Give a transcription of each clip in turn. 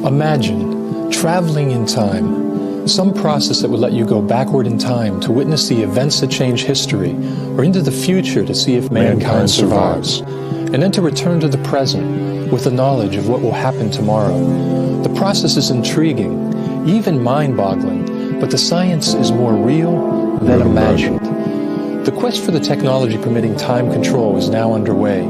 Imagine traveling in time, some process that would let you go backward in time to witness the events that change history, or into the future to see if mankind survives, and then to return to the present with the knowledge of what will happen tomorrow. The process is intriguing, even mind-boggling, but the science is more real than imagined. The quest for the technology permitting time control is now underway.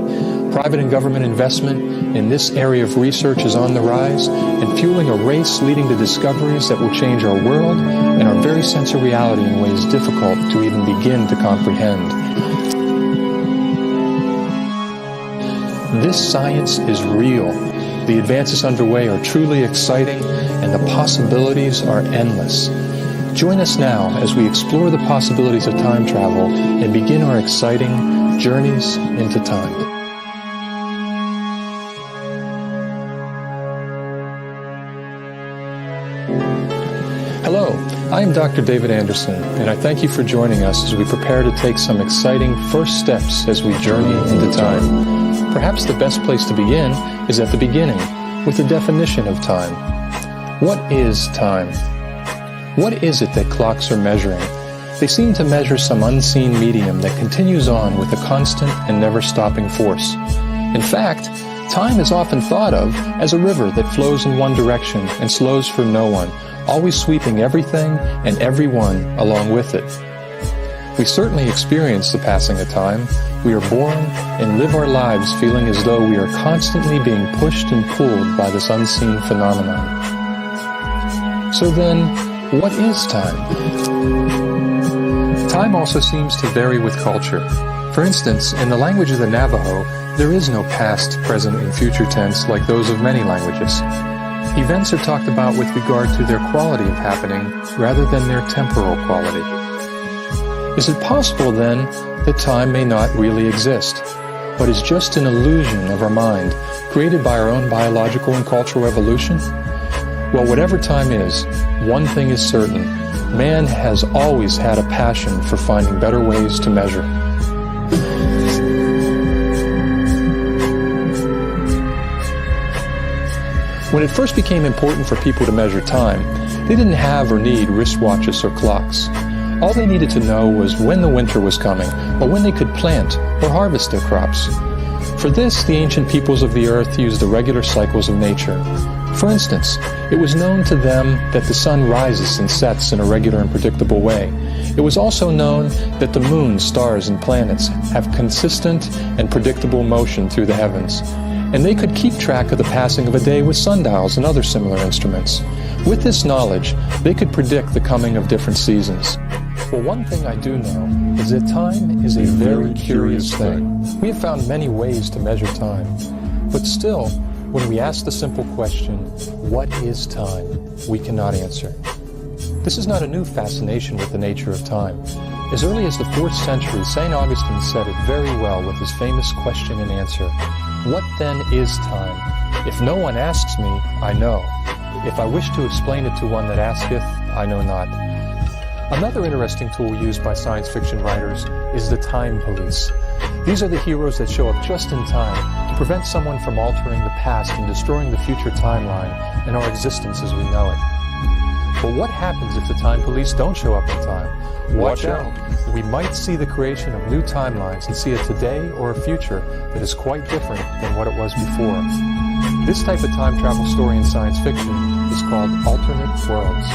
Private and government investment in this area of research is on the rise and fueling a race leading to discoveries that will change our world and our very sense of reality in ways difficult to even begin to comprehend. This science is real. The advances underway are truly exciting and the possibilities are endless. Join us now as we explore the possibilities of time travel and begin our exciting journeys into time. Hello, I am Dr. David Anderson, and I thank you for joining us as we prepare to take some exciting first steps as we journey into time. Perhaps the best place to begin is at the beginning, with the definition of time. What is time? What is it that clocks are measuring? They seem to measure some unseen medium that continues on with a constant and never-stopping force. In fact, time is often thought of as a river that flows in one direction and slows for no one, always sweeping everything and everyone along with it. We certainly experience the passing of time. We are born and live our lives feeling as though we are constantly being pushed and pulled by this unseen phenomenon. So then, what is time? Time also seems to vary with culture. For instance, in the language of the Navajo, there is no past, present, and future tense like those of many languages. Events are talked about with regard to their quality of happening rather than their temporal quality. Is it possible, then, that time may not really exist, but is just an illusion of our mind, created by our own biological and cultural evolution? Well, whatever time is, one thing is certain. Man has always had a passion for finding better ways to measure. When it first became important for people to measure time, they didn't have or need wristwatches or clocks. All they needed to know was when the winter was coming, or when they could plant or harvest their crops. For this, the ancient peoples of the earth used the regular cycles of nature. For instance, it was known to them that the sun rises and sets in a regular and predictable way. It was also known that the moon, stars, and planets have consistent and predictable motion through the heavens. And they could keep track of the passing of a day with sundials and other similar instruments. With this knowledge, they could predict the coming of different seasons. Well, one thing I do know is that time is a very curious thing. We have found many ways to measure time, but still, when we ask the simple question, what is time, we cannot answer. This is not a new fascination with the nature of time. As early as the 4th century, St. Augustine said it very well with his famous question and answer. What then is time? If no one asks me, I know. If I wish to explain it to one that asketh, I know not. Another interesting tool used by science fiction writers is the time police. These are the heroes that show up just in time to prevent someone from altering the past and destroying the future timeline and our existence as we know it. But what happens if the time police don't show up in time? Watch out. We might see the creation of new timelines and see a today or a future that is quite different than what it was before. This type of time travel story in science fiction is called alternate worlds.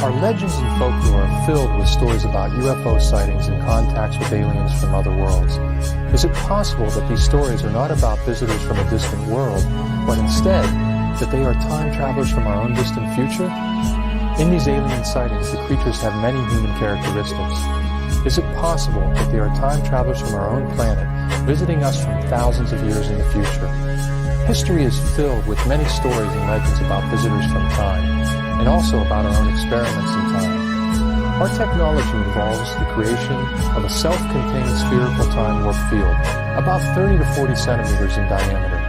Our legends and folklore are filled with stories about UFO sightings and contacts with aliens from other worlds. Is it possible that these stories are not about visitors from a distant world, but instead that they are time travelers from our own distant future? In these alien sightings, the creatures have many human characteristics. Is it possible that they are time travelers from our own planet, visiting us from thousands of years in the future? History is filled with many stories and legends about visitors from time, and also about our own experiments in time. Our technology involves the creation of a self-contained spherical time warp field, about 30 to 40 centimeters in diameter.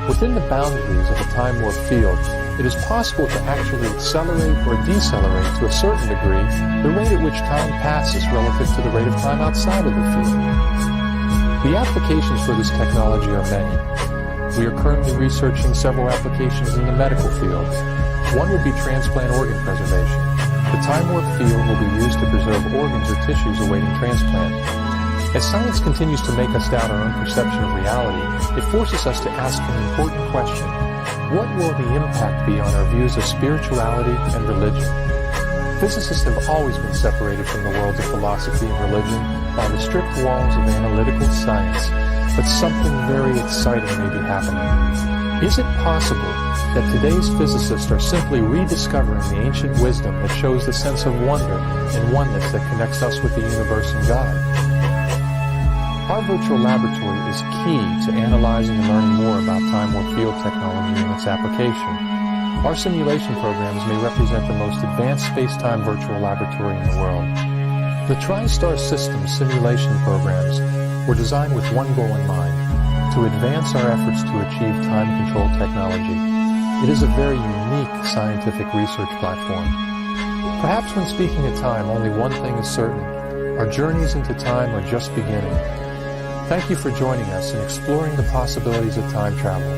Within the boundaries of a time warp field, it is possible to actually accelerate or decelerate to a certain degree the rate at which time passes relative to the rate of time outside of the field. The applications for this technology are many. We are currently researching several applications in the medical field. One would be transplant organ preservation. The time warp field will be used to preserve organs or tissues awaiting transplant. As science continues to make us doubt our own perception of reality, it forces us to ask an important question. What will the impact be on our views of spirituality and religion? Physicists have always been separated from the worlds of philosophy and religion by the strict walls of analytical science, but something very exciting may be happening. Is it possible that today's physicists are simply rediscovering the ancient wisdom that shows the sense of wonder and oneness that connects us with the universe and God? Our virtual laboratory is key to analyzing and learning more about time warp field technology and its application. Our simulation programs may represent the most advanced space-time virtual laboratory in the world. The TriStar Systems simulation programs were designed with one goal in mind: to advance our efforts to achieve time-control technology. It is a very unique scientific research platform. Perhaps when speaking of time, only one thing is certain: our journeys into time are just beginning. Thank you for joining us in exploring the possibilities of time travel.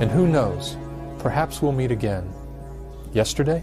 And who knows, perhaps we'll meet again. Yesterday?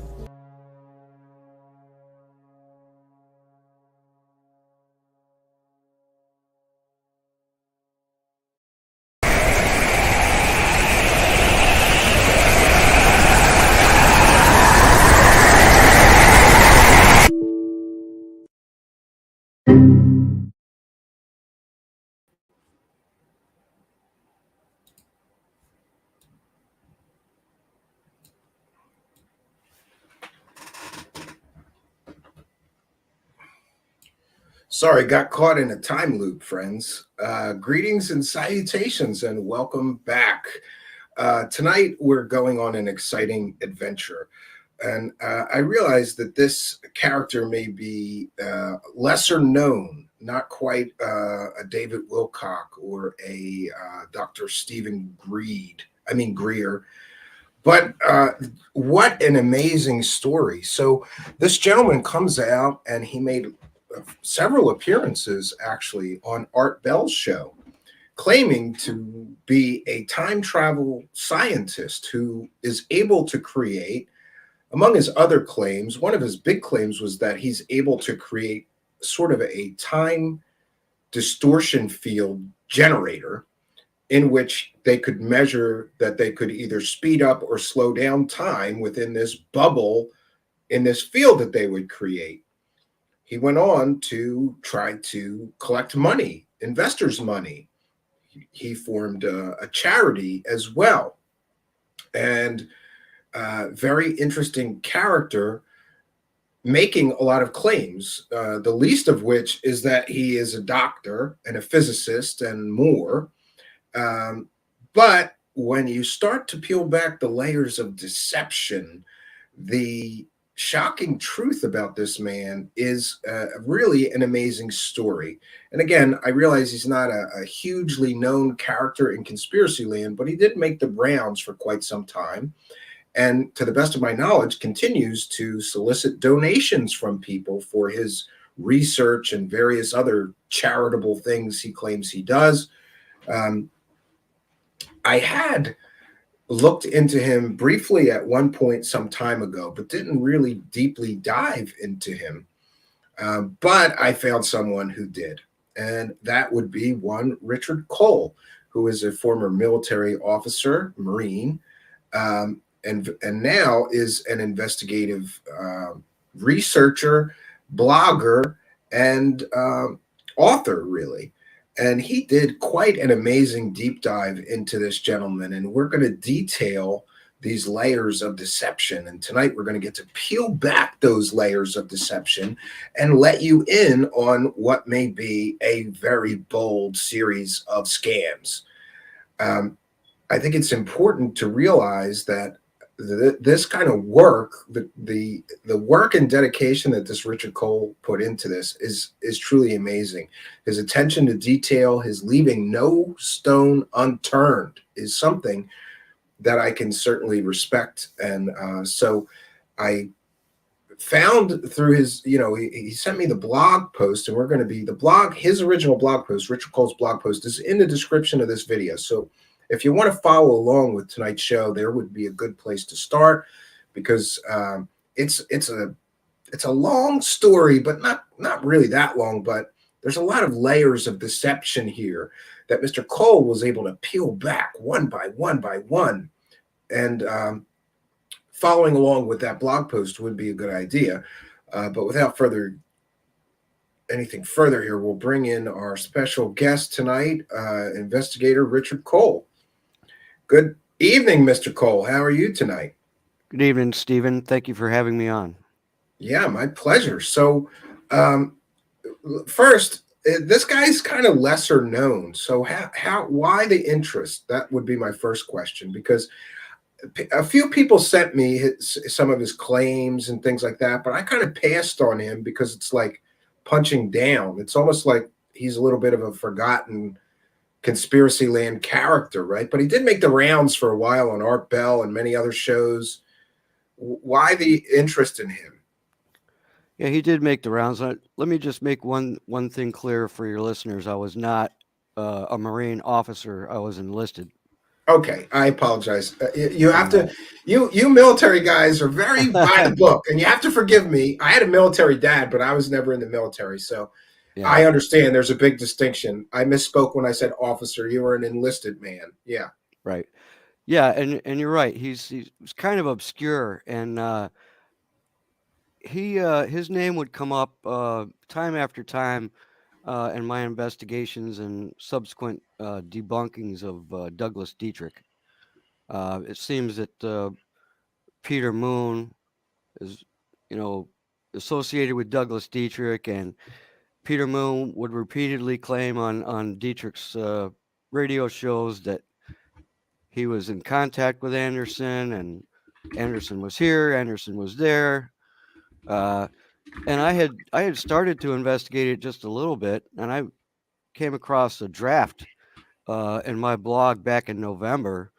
Sorry, got caught in a time loop, friends. Greetings and salutations, and welcome back. Tonight, we're going on an exciting adventure. And I realize that this character may be lesser known, not quite a David Wilcock or a Dr. Stephen Greer. But what an amazing story. So this gentleman comes out and he made several appearances actually on Art Bell's show, claiming to be a time travel scientist who is able to create, among his other claims, one of his big claims was that he's able to create sort of a time distortion field generator in which they could measure that they could either speed up or slow down time within this bubble in this field that they would create. He went on to try to collect money, investors' money. He formed a charity as well. And very interesting character, making a lot of claims, the least of which is that he is a doctor and a physicist and more. But when you start to peel back the layers of deception, the shocking truth about this man is really an amazing story. And again, I realize he's not a hugely known character in conspiracy land, but he did make the rounds for quite some time. And to the best of my knowledge, continues to solicit donations from people for his research and various other charitable things he claims he does. I had looked into him briefly at one point some time ago, but didn't really deeply dive into him. But I found someone who did, and that would be one Richard Cole, who is a former military officer, Marine, and now is an investigative researcher, blogger, and author, really. And he did quite an amazing deep dive into this gentleman. And we're going to detail these layers of deception. And tonight we're going to get to peel back those layers of deception and let you in on what may be a very bold series of scams. I think it's important to realize that this kind of work, the work and dedication that this Richard Cole put into this is truly amazing. His attention to detail, his leaving no stone unturned, is something that I can certainly respect. And so I found through his, he sent me the blog post, and we're going to be his original blog post, Richard Cole's blog post, is in the description of this video. So if you want to follow along with tonight's show, there would be a good place to start, because it's a long story, but not really that long. But there's a lot of layers of deception here that Mr. Cole was able to peel back one by one. And following along with that blog post would be a good idea. But without anything further here, we'll bring in our special guest tonight, investigator Richard Cole. Good evening, Mr. Cole. How are you tonight? Good evening, Stephen. Thank you for having me on. Yeah, my pleasure. So first, this guy's kind of lesser known. So why the interest? That would be my first question, because a few people sent me some of his claims and things like that, but I kind of passed on him because it's like punching down. It's almost like he's a little bit of a forgotten conspiracy land character, right? But he did make the rounds for a while on Art Bell and many other shows. Why the interest in him? Yeah, he did make the rounds. Let me just make one thing clear for your listeners. I was not a Marine officer. I was enlisted. Okay, I apologize. You have to, you military guys are very by the book, and you have to forgive me. I had a military dad, but I was never in the military, so yeah. I understand there's a big distinction. I misspoke when I said officer. You were an enlisted man. Yeah. Right. Yeah, and you're right. He's kind of obscure, and his name would come up time after time in my investigations and subsequent debunkings of Douglas Dietrich. It seems that Peter Moon is, associated with Douglas Dietrich, and Peter Moon would repeatedly claim on Dietrich's radio shows that he was in contact with Anderson, and Anderson was here, Anderson was there. And I had started to investigate it just a little bit, and I came across a draft in my blog back in November,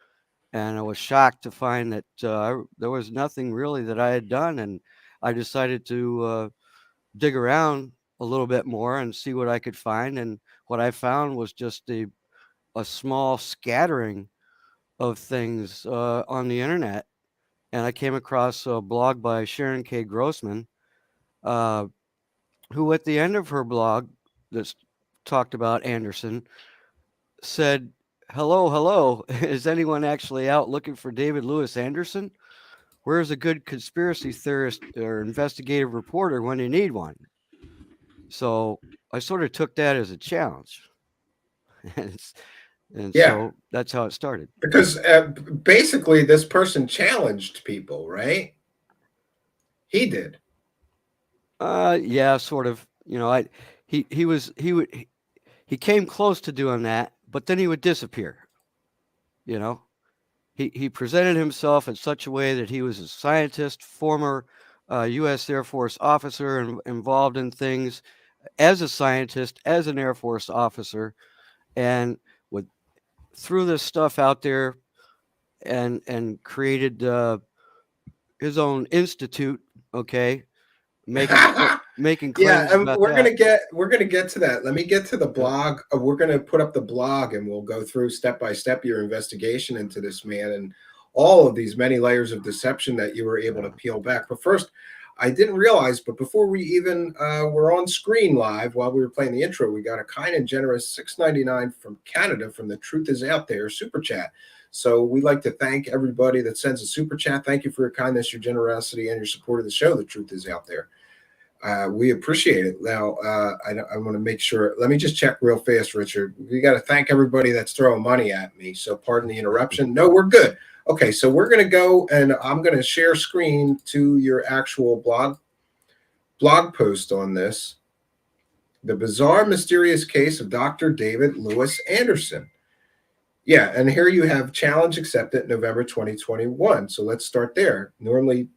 and I was shocked to find that there was nothing really that I had done, and I decided to dig around a little bit more and see what I could find. And what I found was just a small scattering of things on the internet. And I came across a blog by Sharon K. Grossman, who at the end of her blog that talked about Anderson said, hello, is anyone actually out looking for David Lewis Anderson? Where's a good conspiracy theorist or investigative reporter when you need one? So I sort of took that as a challenge. And yeah. So that's how it started. Because basically this person challenged people, right? He did. Yeah, sort of. He came close to doing that, but then he would disappear. He presented himself in such a way that he was a scientist, former U.S. Air Force officer, and involved in things as a scientist, as an Air Force officer, and threw this stuff out there and created his own institute. Okay. Making claims. Yeah, and about we're that. gonna get to that. Let me get to the blog. We're gonna put up the blog, and we'll go through step by step your investigation into this man and all of these many layers of deception that you were able to peel back. But first, I didn't realize, but before we even were on screen live while we were playing the intro, we got a kind and generous $6.99 from Canada from the Truth Is Out There super chat. So we'd like to thank everybody that sends a super chat. Thank you for your kindness, your generosity, and your support of the show. The Truth Is Out There. We appreciate it. Now, I want to make sure. Let me just check real fast, Richard. We got to thank everybody that's throwing money at me. So pardon the interruption. No, we're good. Okay, so we're going to go, and I'm going to share screen to your actual blog post on this. The bizarre, mysterious case of Dr. David Lewis Anderson. Yeah, and here you have challenge accepted November 2021. So let's start there. Nearly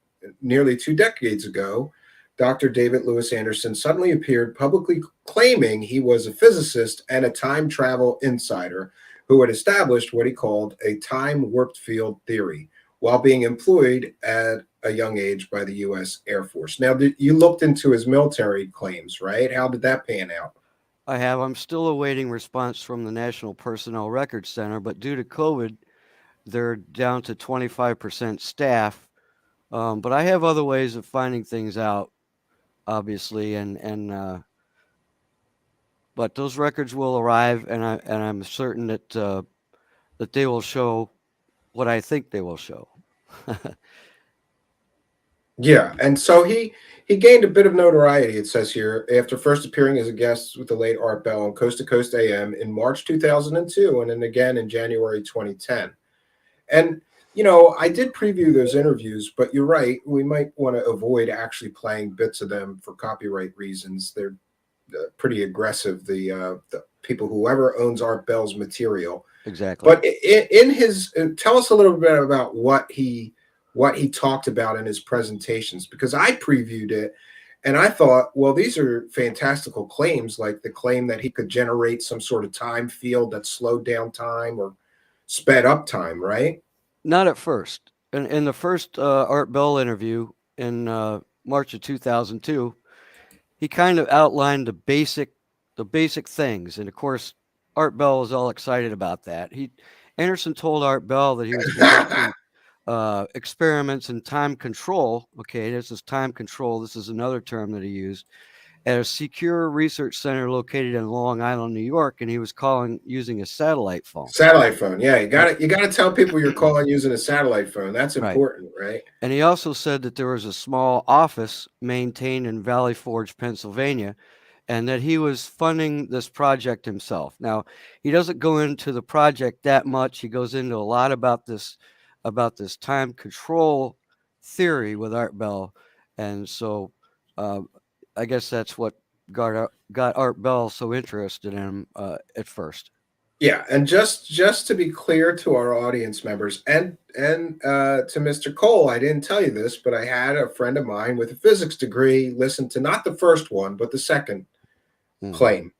2 decades ago, Dr. David Lewis Anderson suddenly appeared publicly claiming he was a physicist and a time travel insider who had established what he called a time warped field theory while being employed at a young age by the U.S. Air Force. Now, you looked into his military claims, right? How did that pan out? I have. I'm still awaiting response from the National Personnel Records Center, but due to COVID, they're down to 25% staff. But I have other ways of finding things out, obviously, but those records will arrive, and I'm certain that that they will show what I think they will show. Yeah, and so he gained a bit of notoriety, it says here, after first appearing as a guest with the late Art Bell on Coast to Coast AM in March 2002, and then again in January 2010. And I did preview those interviews, but you're right, we might want to avoid actually playing bits of them for copyright reasons. They're pretty aggressive, the people, whoever owns Art Bell's material. Exactly. But in his, tell us a little bit about what he talked about in his presentations, because I previewed it and I thought, well, these are fantastical claims, like the claim that he could generate some sort of time field that slowed down time or sped up time, right? Not at first. In the first Art Bell interview in March of 2002, he kind of outlined the basic things, and of course, Art Bell was all excited about that. Anderson told Art Bell that he was conducting experiments in time control. Okay, this is time control. This is another term that he used at a secure research center located in Long Island, New York, and he was using a satellite phone. Satellite phone, yeah. You got to tell people you're calling using a satellite phone. That's important, right? And he also said that there was a small office maintained in Valley Forge, Pennsylvania, and that he was funding this project himself. Now, he doesn't go into the project that much. He goes into a lot about this time control theory with Art Bell, and so I guess that's what got Art Bell so interested in him at first. Yeah, and just to be clear to our audience members and to Mr. Cole, I didn't tell you this, but I had a friend of mine with a physics degree listen to not the first one, but the second claim,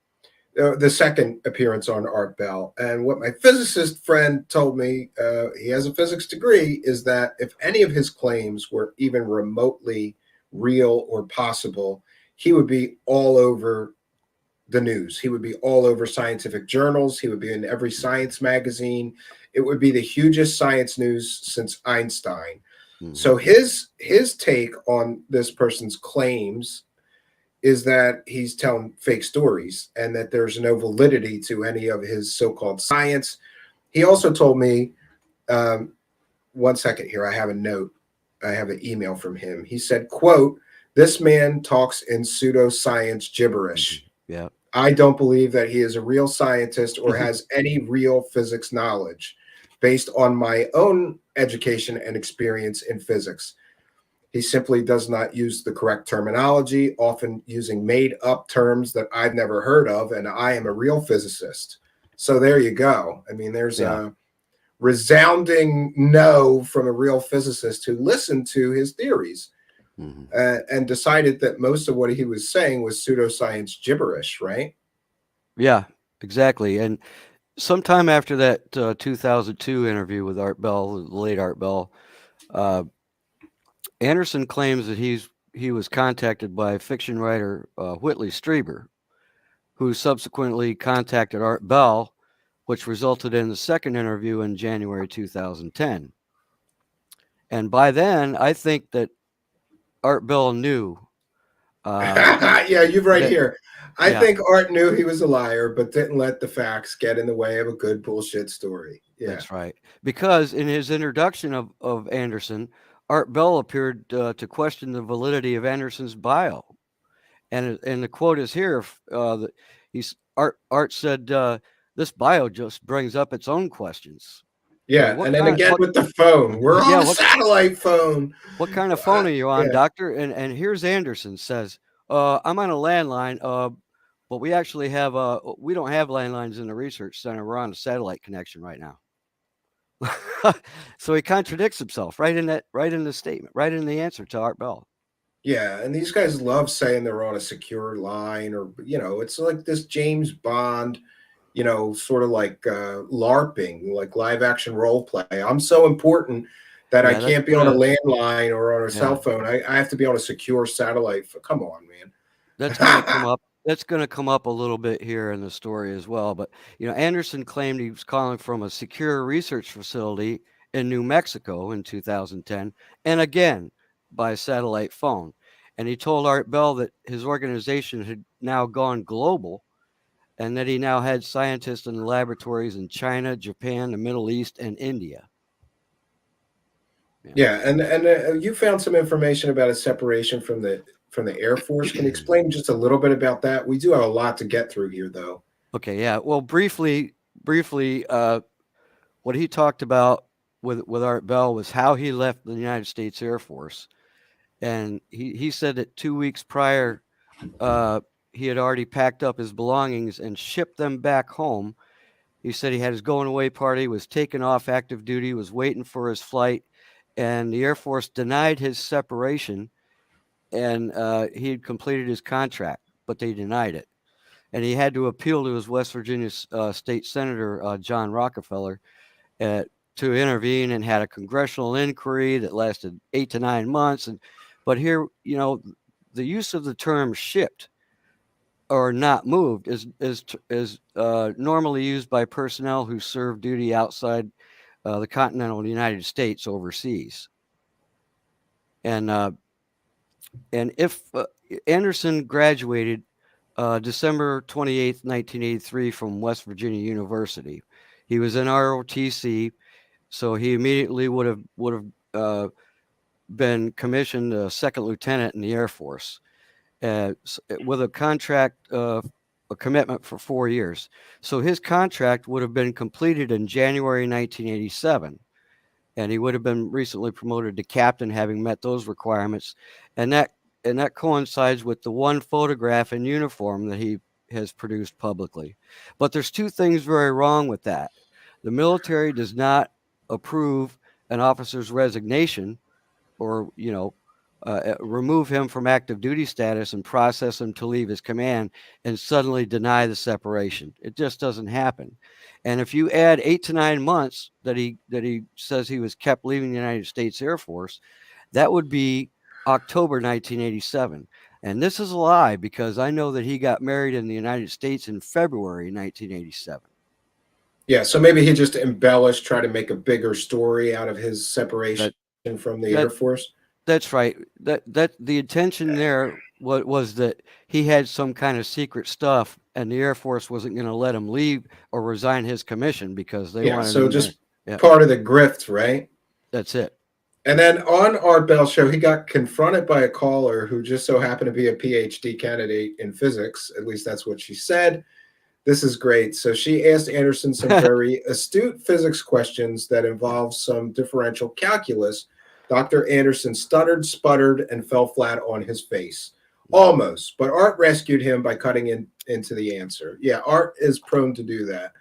the second appearance on Art Bell. And what my physicist friend told me, he has a physics degree, is that if any of his claims were even remotely real or possible, he would be all over the news. He would be all over scientific journals. He would be in every science magazine. It would be the hugest science news since Einstein. So his take on this person's claims is that he's telling fake stories and that there's no validity to any of his so-called science. He also told me, one second here, I have a note. I have an email from him. He said, quote, "This man talks in pseudoscience gibberish. Yeah. I don't believe that he is a real scientist or has any real physics knowledge based on my own education and experience in physics. He simply does not use the correct terminology, often using made up terms that I've never heard of, and I am a real physicist." So there you go. I mean, there's a resounding no from a real physicist who listened to his theories. And decided that most of what he was saying was pseudoscience gibberish, right? Yeah, exactly. And sometime after that 2002 interview with Art Bell, the late Art Bell, Anderson claims that he was contacted by fiction writer Whitley Strieber, who subsequently contacted Art Bell, which resulted in the second interview in January 2010. And by then, I think that Art Bell knew. Yeah, you're right here. I think Art knew he was a liar, but didn't let the facts get in the way of a good bullshit story. Yeah. That's right. Because in his introduction of Anderson, Art Bell appeared to question the validity of Anderson's bio. And the quote is here. Art said, "This bio just brings up its own questions." Yeah, and then again with the phone. We're on a satellite phone. What kind of phone are you on, doctor? And here's Anderson says, "I'm on a landline, but we actually have we don't have landlines in the research center. We're on a satellite connection right now." So he contradicts himself right in the statement, right in the answer to Art Bell. Yeah, and these guys love saying they're on a secure line, or it's like this James Bond, sort of like LARPing, like live action role play. I'm so important that I Yeah, that's can't be on a gonna landline or on a cell yeah, phone. I have to be on a secure satellite. Come on, man. that's gonna come up. That's gonna come up a little bit here in the story as well. But Anderson claimed he was calling from a secure research facility in New Mexico in 2010, and again by satellite phone. And he told Art Bell that his organization had now gone global, and that he now had scientists in laboratories in China, Japan, the Middle East, and India. Yeah, and you found some information about his separation from the Air Force. Can you explain just a little bit about that? We do have a lot to get through here, though. Okay, yeah. Well, briefly, what he talked about with Art Bell was how he left the United States Air Force, and he said that 2 weeks prior, he had already packed up his belongings and shipped them back home. He said he had his going away party, was taken off active duty, was waiting for his flight, and the Air Force denied his separation, and he had completed his contract, but they denied it. And he had to appeal to his West Virginia state senator, John Rockefeller, to intervene, and had a congressional inquiry that lasted 8 to 9 months. But here, the use of the term shipped or not moved is normally used by personnel who serve duty outside the continental United States overseas. And if Anderson graduated December 28th, 1983 from West Virginia University. He was in ROTC, so he immediately would have been commissioned a second lieutenant in the Air Force with a contract, a commitment for 4 years. So his contract would have been completed in January 1987, and he would have been recently promoted to captain, having met those requirements. And that coincides with the one photograph in uniform that he has produced publicly. But there's two things very wrong with that. The military does not approve an officer's resignation, or remove him from active duty status and process him to leave his command and suddenly deny the separation. It just doesn't happen. And if you add 8 to 9 months that he says he was kept leaving the United States Air Force, that would be October 1987. And this is a lie, because I know that he got married in the United States in February 1987. Yeah, so maybe he just embellished, try to make a bigger story out of his separation from the Air Force. That's right. That the intention there was that he had some kind of secret stuff, and the Air Force wasn't going to let him leave or resign his commission because they wanted so him just there. part of the grift, right? That's it. And then on Art Bell's show, he got confronted by a caller who just so happened to be a PhD candidate in physics. At least that's what she said. This is great. So she asked Anderson some very astute physics questions that involved some differential calculus. Dr. Anderson stuttered, sputtered, and fell flat on his face. Almost. But Art rescued him by cutting into the answer. Yeah, Art is prone to do that.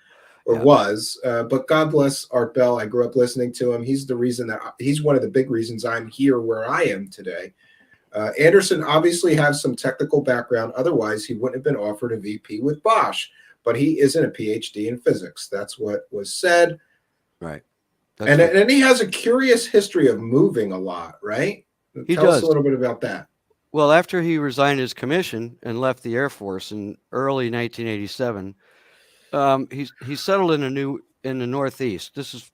Or was, but God bless Art Bell. I grew up listening to him. He's the reason that he's one of the big reasons I'm here where I am today. Anderson obviously has some technical background. Otherwise, he wouldn't have been offered a VP with Bosch. But he isn't a PhD in physics. That's what was said. Right. And he has a curious history of moving a lot, right? Tell us a little bit about that. Well, after he resigned his commission and left the Air Force in early 1987. He settled in the Northeast. This is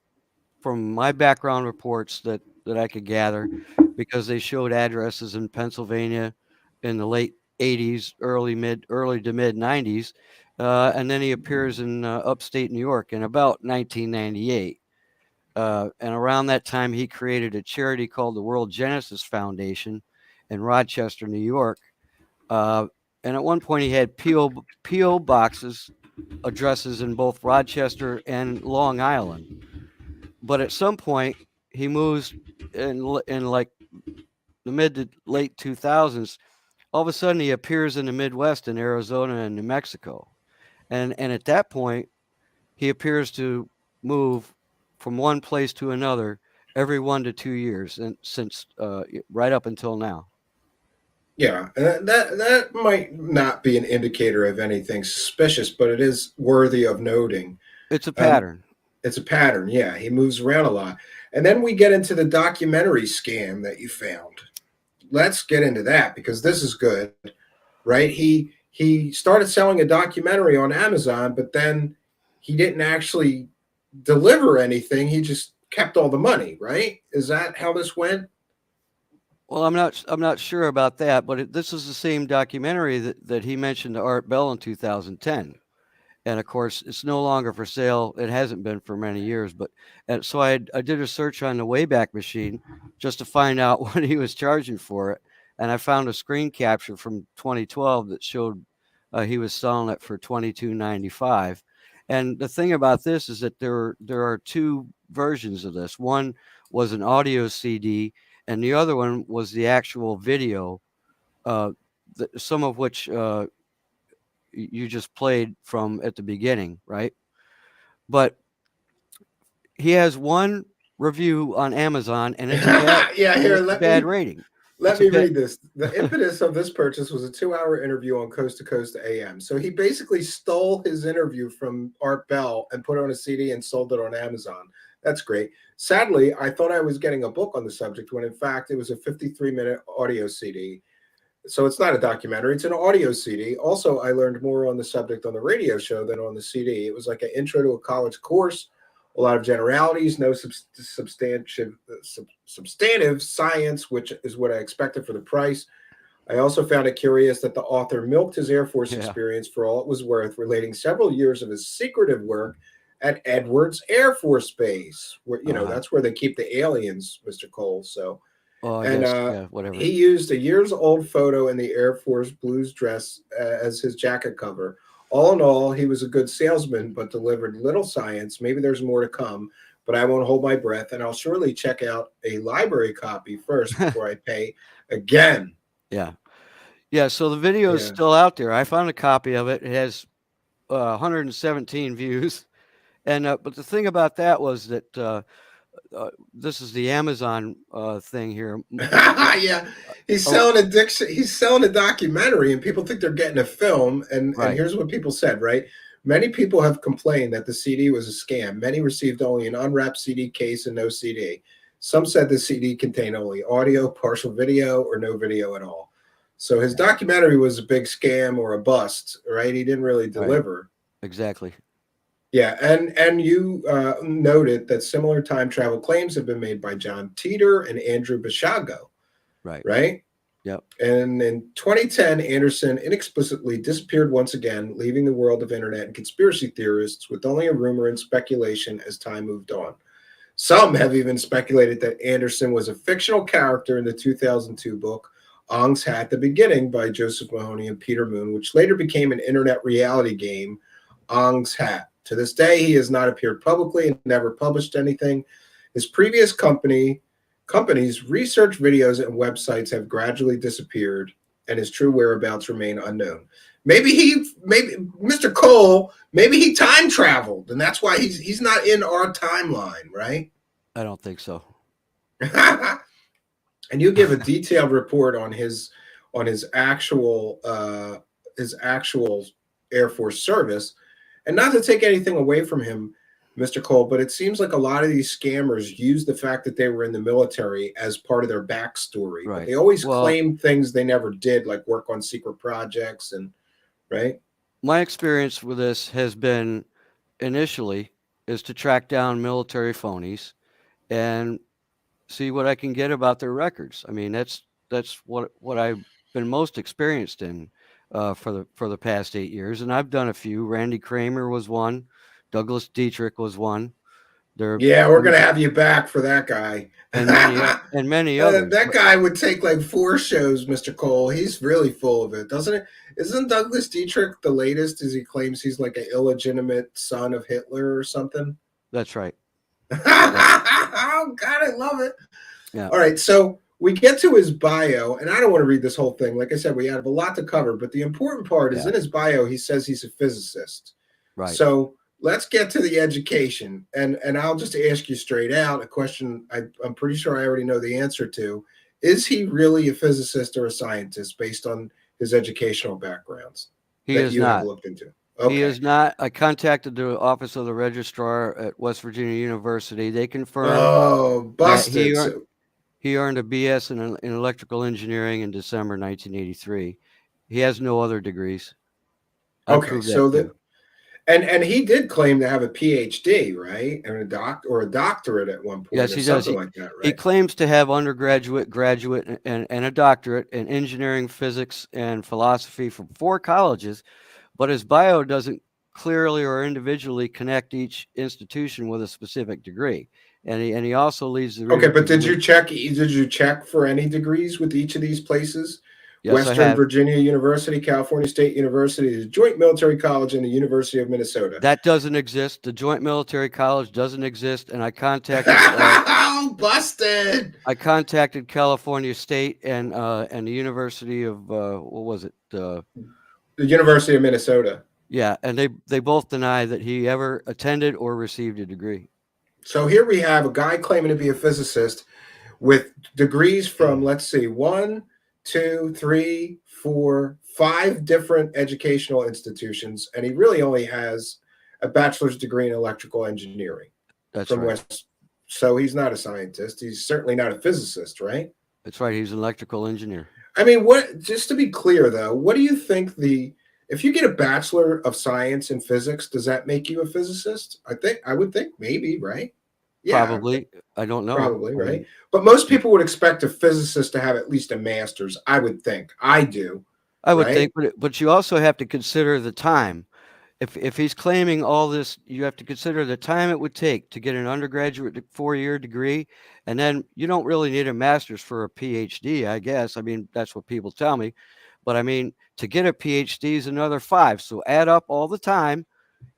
from my background reports that I could gather, because they showed addresses in Pennsylvania in the late 80s, early to mid 90s, and then he appears in upstate New York in about 1998. And around that time, he created a charity called the World Genesis Foundation in Rochester, New York. And at one point, he had P.O. boxes, addresses in both Rochester and Long Island. But at some point, he moves in like the mid to late 2000s. All of a sudden, he appears in the Midwest in Arizona and New Mexico. And at that point, he appears to move from one place to another every 1 to 2 years, and since right up until now. Yeah, that might not be an indicator of anything suspicious, but it is worthy of noting. It's a pattern. It's a pattern. Yeah, he moves around a lot. And then we get into the documentary scam that you found. Let's get into that because this is good, right? He started selling a documentary on Amazon, but then he didn't actually deliver anything. He just kept all the money, right? Is that how this went? Well, I'm not sure about that, but this is the same documentary that he mentioned to Art Bell in 2010. And of course, it's no longer for sale. It hasn't been for many years. But and so I did a search on the Wayback Machine just to find out what he was charging for it, and I found a screen capture from 2012 that showed he was selling it for $22.95. And the thing about this is that there are two versions of this. One was an audio CD, and the other one was the actual video, some of which you just played from at the beginning, right? But he has one review on Amazon, and it's a bad, Yeah, here, bad rating. Let me read this. The impetus of this purchase was a 2-hour interview on Coast to Coast AM. So he basically stole his interview from Art Bell and put it on a CD and sold it on Amazon. That's great. Sadly, I thought I was getting a book on the subject when in fact it was a 53-minute audio CD. So it's not a documentary, it's an audio CD. Also, I learned more on the subject on the radio show than on the CD. It was like an intro to a college course, a lot of generalities, no substantive science, which is what I expected for the price. I also found it curious that the author milked his Air Force experience for all it was worth, relating several years of his secretive work at Edwards Air Force Base, where that's where they keep the aliens, Mr. Cole. So, whatever. He used a years-old photo in the Air Force blues dress as his jacket cover. All in all, he was a good salesman, but delivered little science. Maybe there's more to come, but I won't hold my breath, and I'll surely check out a library copy first before I pay again. Yeah. So the video is still out there. I found a copy of it. It has 117 views, and but the thing about that was that this is the Amazon thing here. Yeah, he's selling he's selling a documentary, and people think they're getting a film. And here's what people said, right? Many people have complained that the CD was a scam. Many received only an unwrapped CD case and no CD. Some said the CD contained only audio, partial video, or no video at all. So his documentary was a big scam or a bust, right? He didn't really deliver. Exactly. Yeah, and you noted that similar time travel claims have been made by John Teeter and Andrew Basiago. Right? Yep. And in 2010, Anderson inexplicably disappeared once again, leaving the world of internet and conspiracy theorists with only a rumor and speculation as time moved on. Some have even speculated that Anderson was a fictional character in the 2002 book Ong's Hat, The Beginning by Joseph Mahoney and Peter Moon, which later became an internet reality game, Ong's Hat. To this day, he has not appeared publicly and never published anything. His previous company's research videos and websites have gradually disappeared, and his true whereabouts remain unknown. Maybe Mr. Cole, maybe he time traveled, and that's why he's not in our timeline, right? I don't think so. And you give a detailed report on his actual Air Force service. And not to take anything away from him, Mr. Cole, but it seems like a lot of these scammers use the fact that they were in the military as part of their backstory. Right. But they always claim things they never did, like work on secret projects and right. My experience with this has been initially is to track down military phonies and see what I can get about their records. I mean, that's what I've been most experienced in for the past 8 years, and I've done a few. Randy Kramer was one. Douglas Dietrich was one. We're gonna have you back for that guy and many others. That guy would take like 4 shows, Mr. Cole. He's really full of it, doesn't it? Isn't Douglas Dietrich the latest? As he claims he's like an illegitimate son of Hitler or something? That's right. Oh God, I love it. Yeah. All right, so we get to his bio, and I don't want to read this whole thing. Like I said, we have a lot to cover, but the important part is in his bio, he says he's a physicist. Right. So let's get to the education, and I'll just ask you straight out a question I'm pretty sure I already know the answer to. Is he really a physicist or a scientist based on his educational backgrounds he is not looked into? Okay. He is not. I contacted the office of the registrar at West Virginia University. They confirmed Oh, that busted. So, he earned a BS in electrical engineering in December 1983. He has no other degrees. I okay, proved that so too. and he did claim to have a PhD, right? And a doctorate at one point, Yes, or he does. something like that, He right? claims to have undergraduate, graduate, and a doctorate in engineering, physics, and philosophy from 4 colleges, but his bio doesn't clearly or individually connect each institution with a specific degree. And he also leads the Okay, reader to but did you believe. check? Did you check for any degrees with each of these places? Yes, I Western have. Virginia University, California State University, the Joint Military College, and the University of Minnesota. That doesn't exist. The Joint Military College doesn't exist, and I contacted. Oh, busted! I contacted California State and the University of what was it? The University of Minnesota. Yeah, and they both deny that he ever attended or received a degree. So here we have a guy claiming to be a physicist with degrees from, let's see, 1, 2, 3, 4, 5 different educational institutions, and he really only has a bachelor's degree in electrical engineering. That's from right. West. So he's not a scientist. He's certainly not a physicist, right? That's right. He's an electrical engineer. I mean, what? Just to be clear, though, what do you think if you get a bachelor of science in physics, does that make you a physicist? I would think maybe, right? Yeah, Probably. I don't know. probably, right? But most people would expect a physicist to have at least a master's. I would think. I do. I would right? think, but you also have to consider the time. If he's claiming all this, you have to consider the time it would take to get an undergraduate 4-year degree, and then you don't really need a master's for a PhD, I guess. I mean, that's what people tell me. But I mean, to get a PhD is another 5. So add up all the time,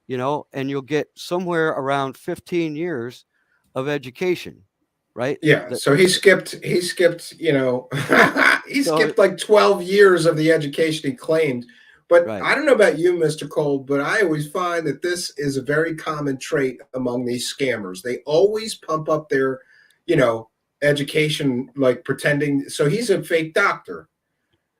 and you'll get somewhere around 15 years of education, right? Yeah. So he skipped, he skipped like 12 years of the education he claimed. But Right. I don't know about you, Mr. Cole, but I always find that this is a very common trait among these scammers. They always pump up their, education, like pretending. So he's a fake doctor.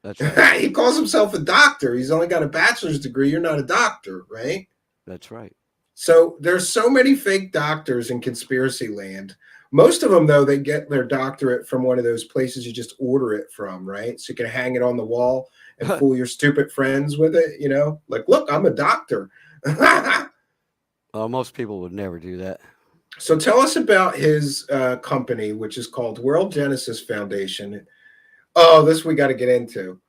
That's right. He calls himself a doctor. He's only got a bachelor's degree. You're not a doctor, right? That's right. So there's so many fake doctors in conspiracy land. Most of them, though, they get their doctorate from one of those places you just order it from, right? So you can hang it on the wall and fool your stupid friends with it, like, look, I'm a doctor. Most people would never do that. So tell us about his company, which is called World Genesis Foundation. Oh, this we got to get into.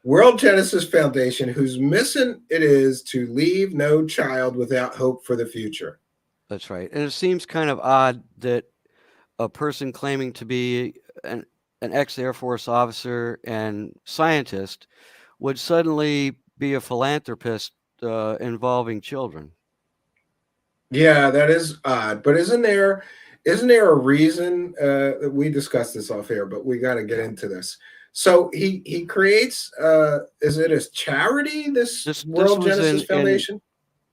World Genesis Foundation, whose mission it is to leave no child without hope for the future. That's right. And it seems kind of odd that a person claiming to be an ex-Air Force officer and scientist would suddenly be a philanthropist involving children. Yeah, that is odd. But isn't there a reason that we discussed this off air, but we got to get into this. So he creates is it a charity, this World Genesis Foundation?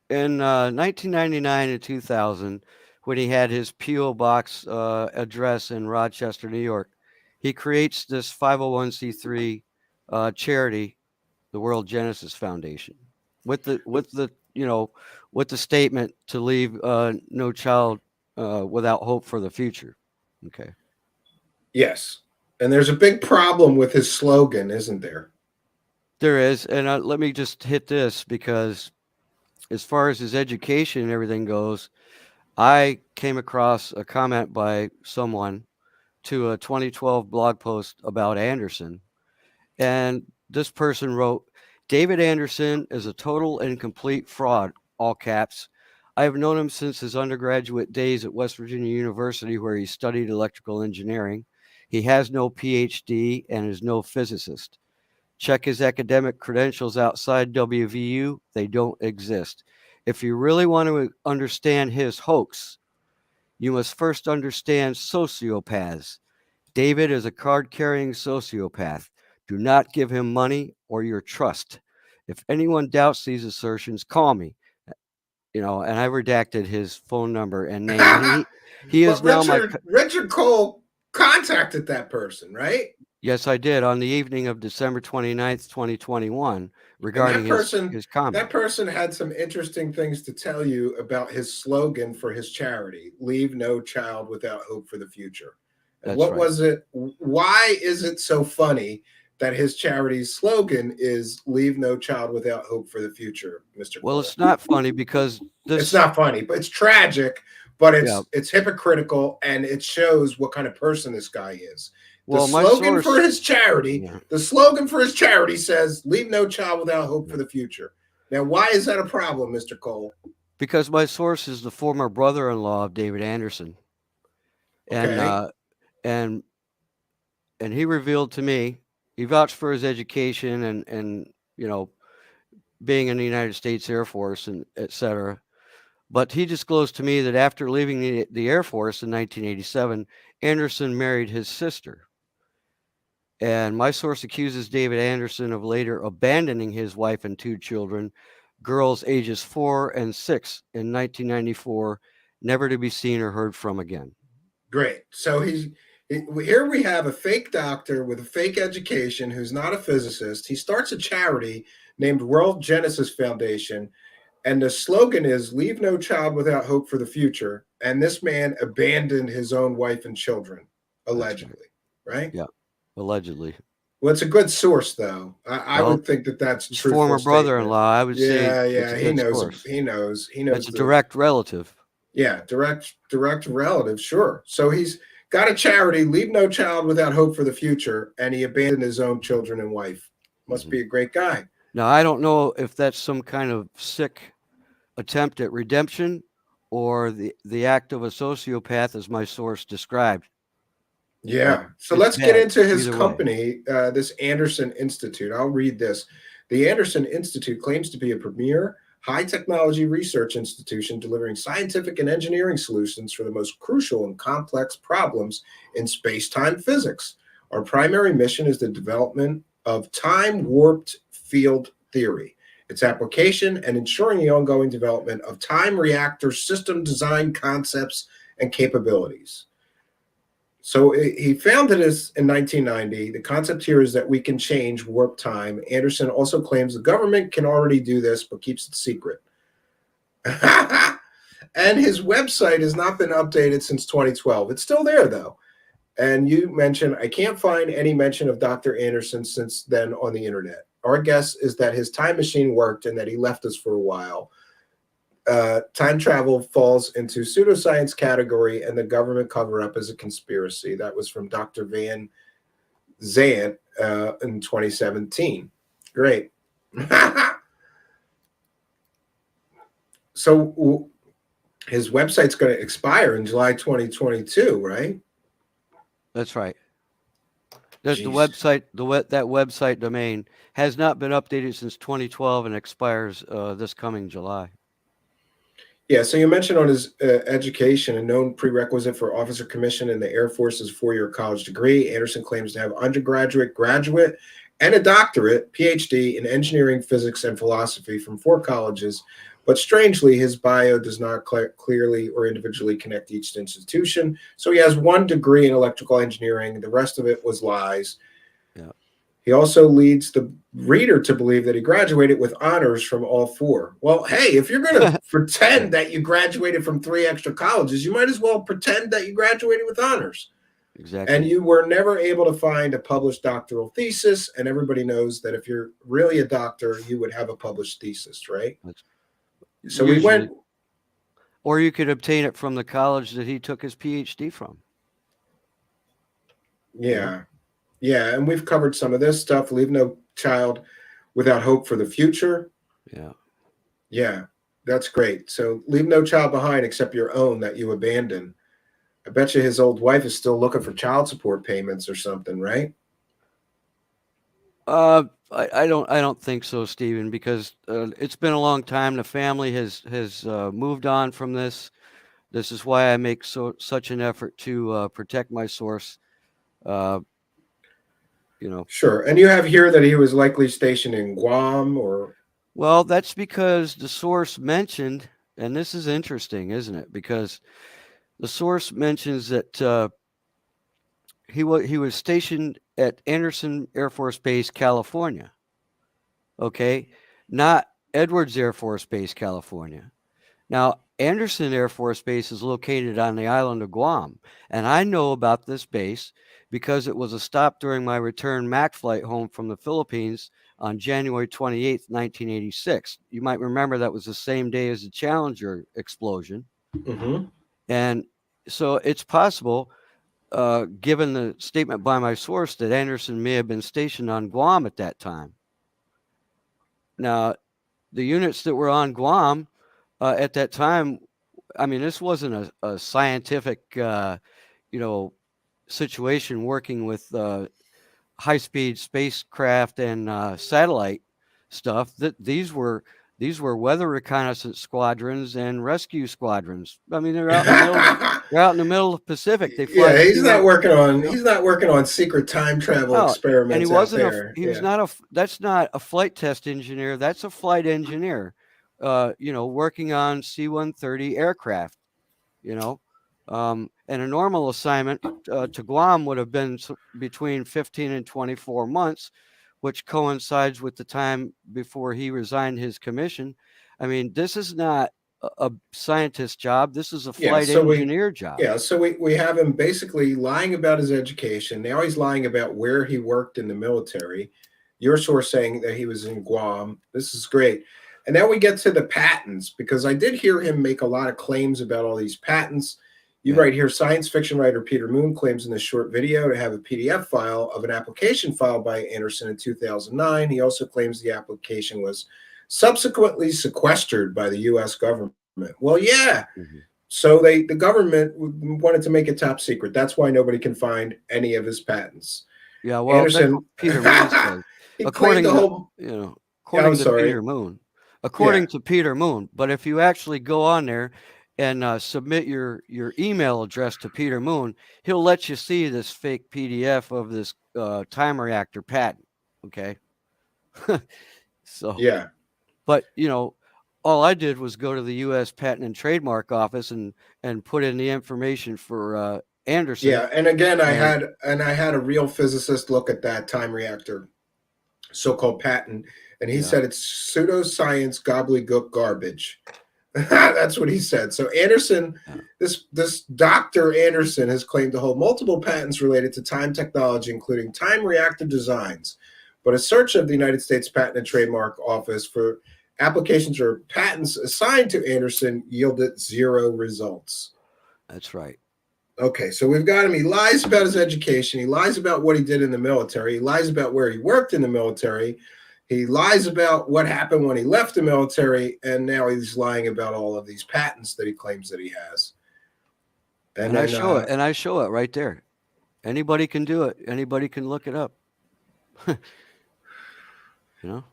In 1999 and 2000, when he had his P.O. Box address in Rochester, New York, he creates this 501c3 charity, the World Genesis Foundation, with the statement to leave no child without hope for the future. Okay. Yes, and there's a big problem with his slogan, isn't there? There is, and let me just hit this because, as far as his education and everything goes, I came across a comment by someone to a 2012 blog post about Anderson. And this person wrote, David Anderson is a total and complete fraud, all caps. I have known him since his undergraduate days at West Virginia University, where he studied electrical engineering. He has no PhD and is no physicist. Check his academic credentials outside WVU. They don't exist. If you really want to understand his hoax, you must first understand sociopaths. David is a card-carrying sociopath. Do not give him money or your trust. If anyone doubts these assertions, call me. And I redacted his phone number and name. He is now Richard Cole. contacted that person, right? Yes, I did on the evening of December 29th, 2021, And regarding his comment. that person had some interesting things to tell you about his slogan for his charity: "Leave no child without hope for the future." And That's what right. was it? Why is it so funny that his charity's slogan is "Leave no child without hope for the future," Mr. Well, Cole? it's not funny because It's not funny, but it's tragic, but it's hypocritical, and it shows what kind of person this guy is. The well, my slogan source, for his charity, yeah, the slogan for his charity says, "Leave no child without hope for the future." Now, why is that a problem, Mr. Cole? because my source is the former brother-in-law of David Anderson, and Okay, and and he revealed to me, he vouched for his education and being in the United States Air Force and et cetera. But he disclosed to me that after leaving the Air Force in 1987, Anderson married his sister. And my source accuses David Anderson of later abandoning his wife and 2 children, girls ages 4 and 6, in 1994, never to be seen or heard from again. great. So here we have a fake doctor with a fake education who's not a physicist. He starts a charity named World Genesis Foundation, and the slogan is "Leave no child without hope for the future." And this man abandoned his own wife and children, That's right. allegedly, right? Yeah, allegedly. Well, it's a good source, though. I Well, would think that that's a his truthful former statement. brother-in-law, I would say Yeah, it's yeah, a he good knows. source. He knows. He It's knows a the direct relative. yeah, direct relative. Sure. So he's got a charity, "Leave no child without hope for the future," and he abandoned his own children and wife. Must Mhm. be a great guy. Now, I don't know if that's some kind of sick attempt at redemption or the act of a sociopath, as my source described, but Yeah. So it's let's get bad into his either way. company, this Anderson Institute. I'll read this. The Anderson Institute claims to be a premier high technology research institution delivering scientific and engineering solutions for the most crucial and complex problems in space time physics. Our primary mission is the development of time warped field theory, its application, and ensuring the ongoing development of time reactor system design concepts and capabilities. So he founded this in 1990. The concept here is that we can change warp time. Anderson also claims the government can already do this, but keeps it secret. And his website has not been updated since 2012. It's still there, though. And you mentioned, I can't find any mention of Dr. Anderson since then on the internet. Our guess is that his time machine worked and that he left us for a while. Time travel falls into pseudoscience category, and the government cover-up is a conspiracy. That was from Dr. Van Zant in 2017. Great. So his website's going to expire in July 2022, right? That's right. The Jeez. website, that website domain has not been updated since 2012 and expires this coming July. Yeah, so you mentioned on his education, a known prerequisite for officer commission in the Air Force's 4-year college degree. Anderson claims to have undergraduate, graduate, and a doctorate, PhD, in engineering, physics, and philosophy from 4 colleges. But strangely, his bio does not clearly or individually connect each institution. So he has 1 degree in electrical engineering. The rest of it was lies. Yeah. He also leads the reader to believe that he graduated with honors from all 4. Well, hey, if you're going to pretend that you graduated from 3 extra colleges, you might as well pretend that you graduated with honors. Exactly. And you were never able to find a published doctoral thesis. And everybody knows that if you're really a doctor, you would have a published thesis, right? So Usually. we went. Or you could obtain it from the college that he took his PhD from. Yeah. You know? Yeah. And we've covered some of this stuff. Leave no child without hope for the future. Yeah. Yeah. That's great. So leave no child behind except your own that you abandon. I bet you his old wife is still looking for child support payments or something, right? I don't think so, Stephen, because it's been a long time. The family has moved on from this. This is why I make such an effort to protect my source. Sure. And you have here that he was likely stationed in Guam or. Well, that's because the source mentioned, and this is interesting, isn't it? Because the source mentions that he was stationed at Anderson Air Force Base, California. Okay, not Edwards Air Force Base, California. Now, Anderson Air Force Base is located on the island of Guam, and I know about this base because it was a stop during my return MAC flight home from the Philippines on January 28th, 1986. You might remember that was the same day as the Challenger explosion. Mm-hmm. And so it's possible, given the statement by my source, that Anderson may have been stationed on Guam at that time. Now, the units that were on Guam at that time, I mean, this wasn't a scientific, situation working with high-speed spacecraft and satellite stuff. That these were weather reconnaissance squadrons and rescue squadrons. I mean, they're out in the middle. They're out in the middle of the Pacific. They fly. Yeah, he's not working on secret time travel experiments. And he wasn't was not a. That's not a flight test engineer. That's a flight engineer. Working on C-130 aircraft. And a normal assignment to Guam would have been between 15 and 24 months, which coincides with the time before he resigned his commission. I mean, this is not a scientist job. This is a flight engineer job. Yeah, so we have him basically lying about his education. Now he's lying about where he worked in the military. Your source saying that he was in Guam. This is great. And now we get to the patents, because I did hear him make a lot of claims about all these patents. You write here, science fiction writer Peter Moon claims in this short video to have a PDF file of an application filed by Anderson in 2009. He also claims the application was subsequently sequestered by the U.S. government. Well, yeah. Mm-hmm. So the government wanted to make it top secret. That's why nobody can find any of his patents. Yeah, well, Anderson, Peter Moon says. According to Peter Moon. According to Peter Moon. But if you actually go on there and submit your email address to Peter Moon, he'll let you see this fake PDF of this time reactor patent. Okay. So yeah. But all I did was go to the U.S. Patent and Trademark Office and put in the information for Anderson. Yeah, and again, I had a real physicist look at that time reactor, so-called patent, and he said it's pseudoscience gobbledygook garbage. That's what he said. So Anderson, this Dr. Anderson has claimed to hold multiple patents related to time technology, including time reactor designs. But a search of the United States Patent and Trademark Office for applications or patents assigned to Anderson yielded 0 results. That's right. Okay, so we've got him. He lies about his education. He lies about what he did in the military. He lies about where he worked in the military. He lies about what happened when he left the military, and now he's lying about all of these patents that he claims that he has. And I show it, and I show it right there. Anybody can do it. Anybody can look it up.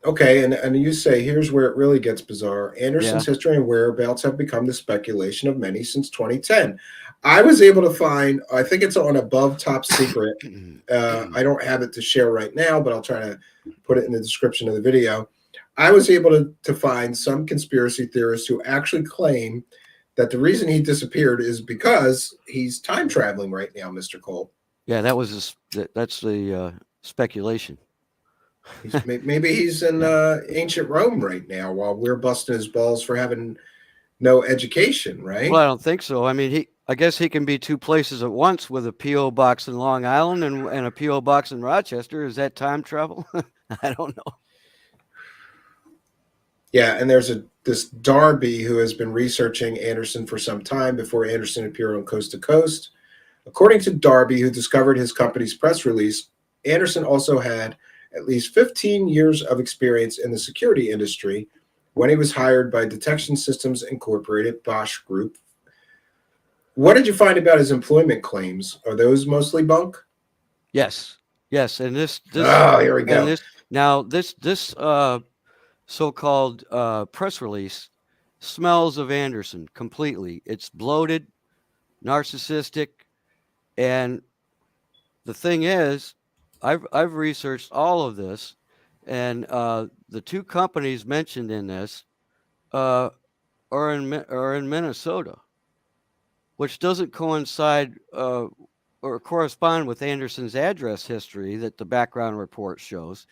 Okay, and you say here's where it really gets bizarre. Anderson's history and whereabouts have become the speculation of many since 2010. I was able to find, I think it's on above top secret. I don't have it to share right now, but I'll try to put it in the description of the video. I was able to find some conspiracy theorists who actually claim that the reason he disappeared is because he's time traveling right now, Mr. Cole. Yeah, that's the speculation. Maybe he's in ancient Rome right now while we're busting his balls for having no education, right? Well, I don't think so. I mean, I guess he can be 2 places at once with a P.O. box in Long Island and a P.O. box in Rochester. Is that time travel? I don't know. Yeah, and there's this Darby who has been researching Anderson for some time before Anderson appeared on Coast to Coast. According to Darby, who discovered his company's press release, Anderson also had at least 15 years of experience in the security industry when he was hired by Detection Systems Incorporated, Bosch Group. What did you find about his employment claims? Are those mostly bunk? Yes. And this here we go. This so-called press release smells of Anderson completely. It's bloated, narcissistic, and the thing is, I've researched all of this, and the 2 companies mentioned in this are in Minnesota, which doesn't coincide correspond with Anderson's address history that the background report shows.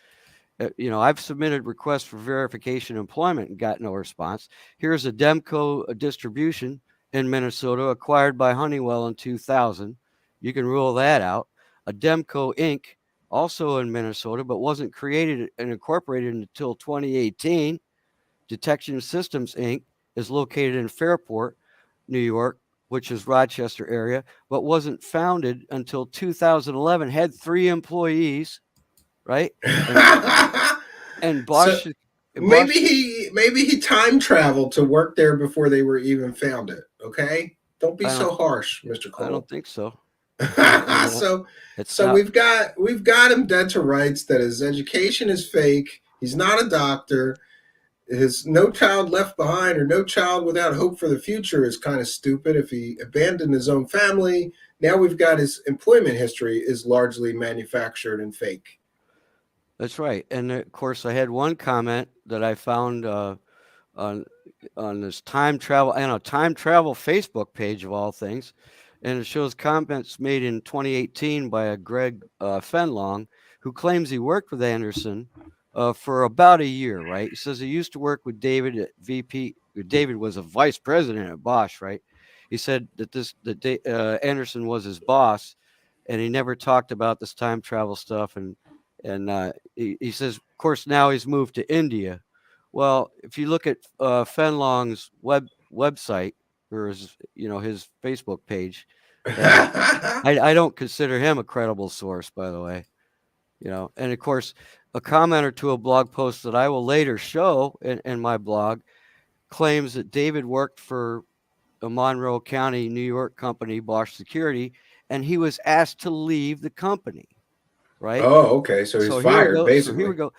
I've submitted requests for verification of employment and got no response. Here's a Demco distribution in Minnesota acquired by Honeywell in 2000. You can rule that out. A Demco Inc., also in Minnesota, but wasn't created and incorporated until 2018. Detection Systems Inc. is located in Fairport, New York, which is Rochester area, but wasn't founded until 2011, had 3 employees, right? And Bosch, So Bosch, maybe he time traveled to work there before they were even founded. Okay, don't be so harsh, Mr. Cole. I don't think so. So we've got him dead to rights that his education is fake. He's not a doctor. His No Child Left Behind or No Child Without Hope for the Future is kind of stupid. If he abandoned his own family, now we've got his employment history is largely manufactured and fake. That's right. And of course, I had one comment that I found on this time travel Facebook page of all things, and it shows comments made in 2018 by a Greg Fenlong, who claims he worked with Anderson for about a year. Right? He says he used to work with David at VP. David was a vice president at Bosch. Right? He said that Anderson was his boss, and he never talked about this time travel stuff. And he says, of course, now he's moved to India. Well, if you look at Fenlong's website or his Facebook page, I don't consider him a credible source, by the way. And of course, a commenter to a blog post that I will later show in my blog claims that David worked for a Monroe County, New York company, Bosch Security, and he was asked to leave the company. Right? Oh, okay. So he's fired, basically. So here we go.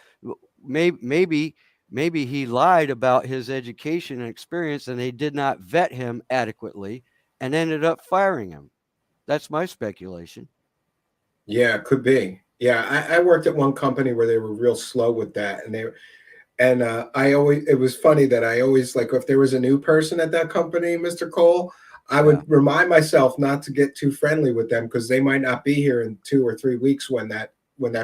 Maybe he lied about his education and experience, and they did not vet him adequately, and ended up firing him. That's my speculation. Yeah, could be. Yeah, I worked at one company where they were real slow with that, and it was funny that I always, like, if there was a new person at that company, Mr. Cole, I would remind myself not to get too friendly with them because they might not be here in 2 or 3 weeks when that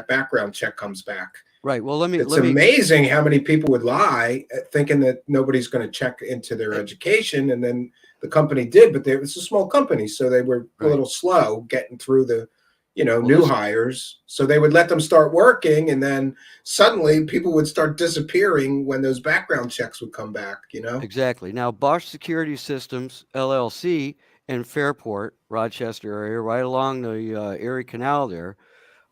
background check comes back. Right. Well, it's amazing how many people would lie thinking that nobody's going to check into their education, and then the company did, but it's a small company, so they were a little slow getting through the new hires. So they would let them start working, and then suddenly people would start disappearing when those background checks would come back, Exactly. Now, Bosch Security Systems, LLC, in Fairport, Rochester area, right along the Erie Canal there.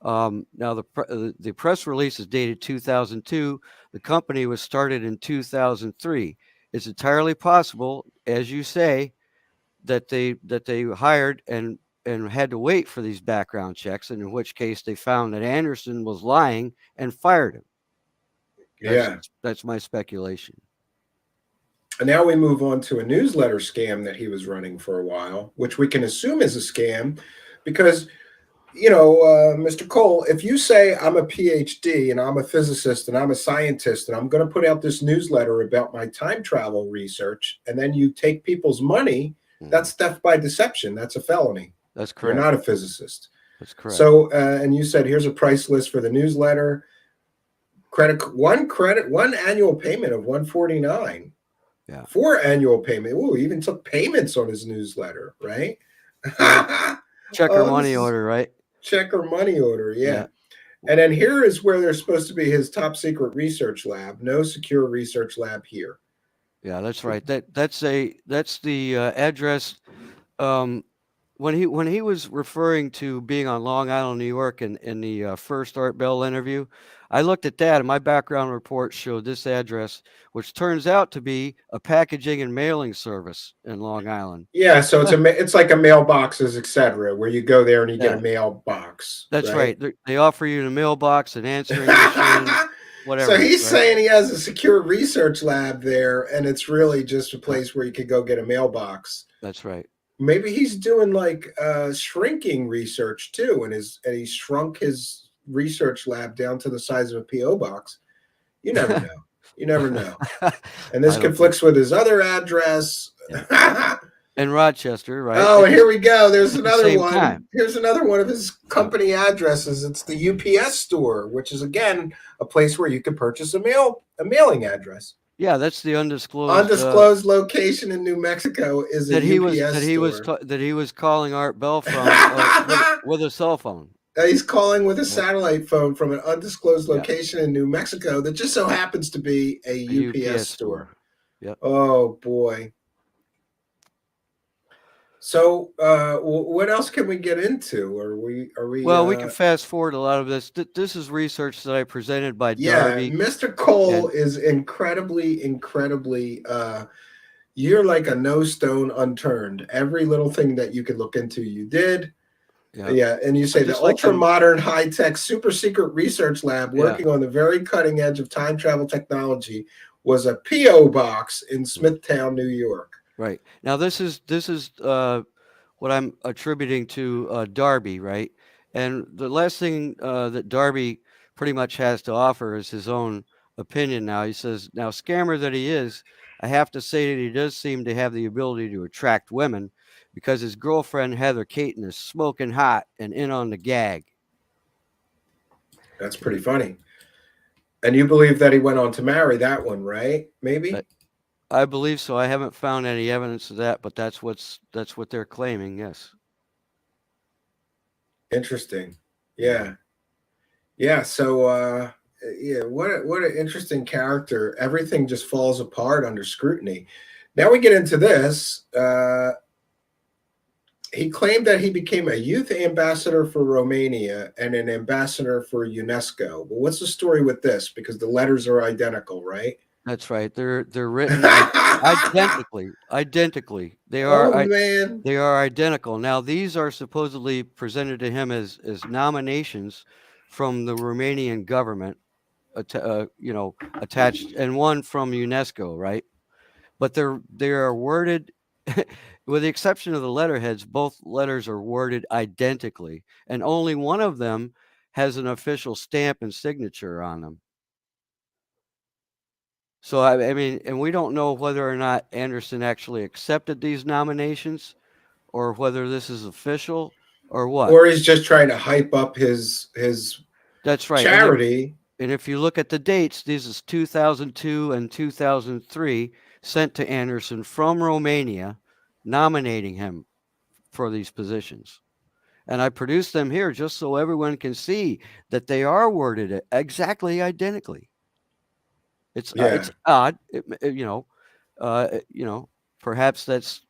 Now, the press release is dated 2002. The company was started in 2003. It's entirely possible, as you say, that they hired and had to wait for these background checks, and in which case they found that Anderson was lying and fired him. That's my speculation. And now we move on to a newsletter scam that he was running for a while, which we can assume is a scam because, Mr. Cole, if you say I'm a PhD and I'm a physicist and I'm a scientist and I'm going to put out this newsletter about my time travel research, and then you take people's money, that's theft by deception. That's a felony. That's correct. You're not a physicist. That's correct. So, and you said, here's a price list for the newsletter. One annual payment of $149. Yeah. 4 annual payment. Ooh, he even took payments on his newsletter, right? Check or money order, right? Check or money order, yeah. And then here is where there's supposed to be his top secret research lab. No secure research lab here. Yeah, that's right. That's the address. When he was referring to being on Long Island, New York, in the first Art Bell interview, I looked at that, and my background report showed this address, which turns out to be a packaging and mailing service in Long Island. Yeah, so it's like a mailboxes, etc., where you go there and you get a mailbox. That's right. They offer you the mailbox, an answering machine, whatever. So he's saying he has a secure research lab there, and it's really just a place where you could go get a mailbox. That's right. Maybe he's doing like shrinking research too, and he shrunk his research lab down to the size of a PO box. You never know. You never know. And this conflicts with his other address. Yeah. in Rochester, right? Oh, here we go. There's At the another same one. time. Here's another one of his company addresses. It's the UPS store, which is again a place where you can purchase a mailing address. Yeah, that's the undisclosed Undisclosed location in New Mexico is a UPS store. that he was calling Art Bell from with a cell phone. He's calling with a Yep. satellite phone from an undisclosed Yep. location in New Mexico that just so happens to be a UPS store. Yep. Oh boy. So, what else can we get into? Are we? Well, we can fast forward a lot of this. This is research that I presented by Darby. Mr. Cole is incredibly. You're like a no stone unturned. Every little thing that you could look into, you did. Yeah, and you say the ultra modern, high tech, super secret research lab working on the very cutting edge of time travel technology was a PO box in Smithtown, New York. Right. Now this is what I'm attributing to Darby, right? And the last thing that Darby pretty much has to offer is his own opinion now. He says, now scammer that he is, I have to say that he does seem to have the ability to attract women because his girlfriend Heather Caton is smoking hot and in on the gag. That's pretty funny. And you believe that he went on to marry that one, right? Maybe? I believe so. I haven't found any evidence of that, but that's what they're claiming. Yes. Interesting. Yeah. Yeah. So, what an interesting character. Everything just falls apart under scrutiny. Now we get into this. He claimed that he became a youth ambassador for Romania and an ambassador for UNESCO. Well, what's the story with this? Because the letters are identical, right? That's right. They're written identically. They are they are identical. Now these are supposedly presented to him as nominations from the Romanian government, attached, and one from UNESCO, right? But they are worded, with the exception of the letterheads, both letters are worded identically, and only one of them has an official stamp and signature on them. So, I mean, and we don't know whether or not Anderson actually accepted these nominations or whether this is official or what. Or he's just trying to hype up his That's right. charity. And if you look at the dates, these is 2002 and 2003 sent to Anderson from Romania, nominating him for these positions. And I produced them here just so everyone can see that they are worded exactly identically. It's odd, perhaps that's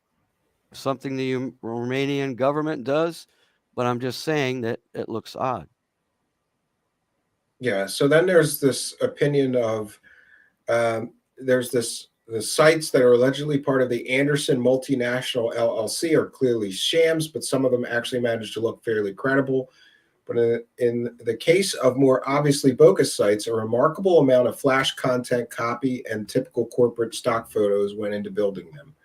something the Romanian government does, but I'm just saying that it looks odd. Yeah. So then there's this opinion of the sites that are allegedly part of the Anderson multinational LLC are clearly shams, but some of them actually manage to look fairly credible. But in the case of more obviously bogus sites, a remarkable amount of flash content, copy, and typical corporate stock photos went into building them.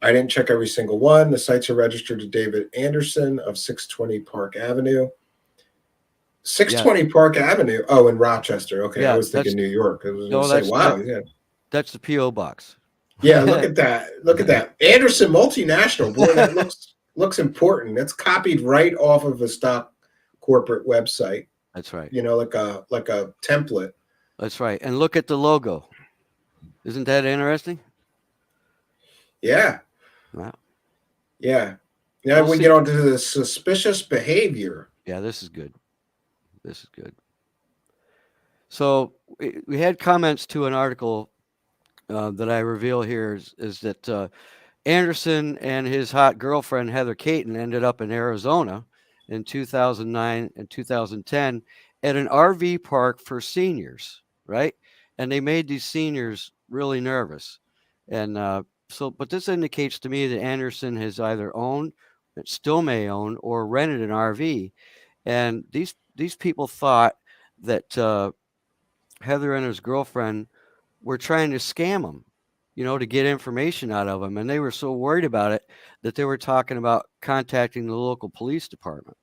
I didn't check every single one. The sites are registered to David Anderson of 620 Park Avenue. 620 Park Avenue. Oh, in Rochester. Okay, I was thinking New York. I was going to say, wow. That's the P.O. box. Yeah, look at that. Look at that. Anderson Multinational. Boy, that looks important. That's copied right off of a stock corporate website. That's right. Like a template. That's right. And look at the logo. Isn't that interesting? Yeah. Wow. Yeah. Now we get on to the suspicious behavior. Yeah, this is good. This is good. So we had comments to an article that I reveal here is that Anderson and his hot girlfriend Heather Caton ended up in Arizona in 2009 and 2010 at an RV park for seniors, right? And they made these seniors really nervous. And but this indicates to me that Anderson has either owned, still may own, or rented an RV. And these people thought that Heather and his girlfriend were trying to scam him, to get information out of him. And they were so worried about it that they were talking about contacting the local police department.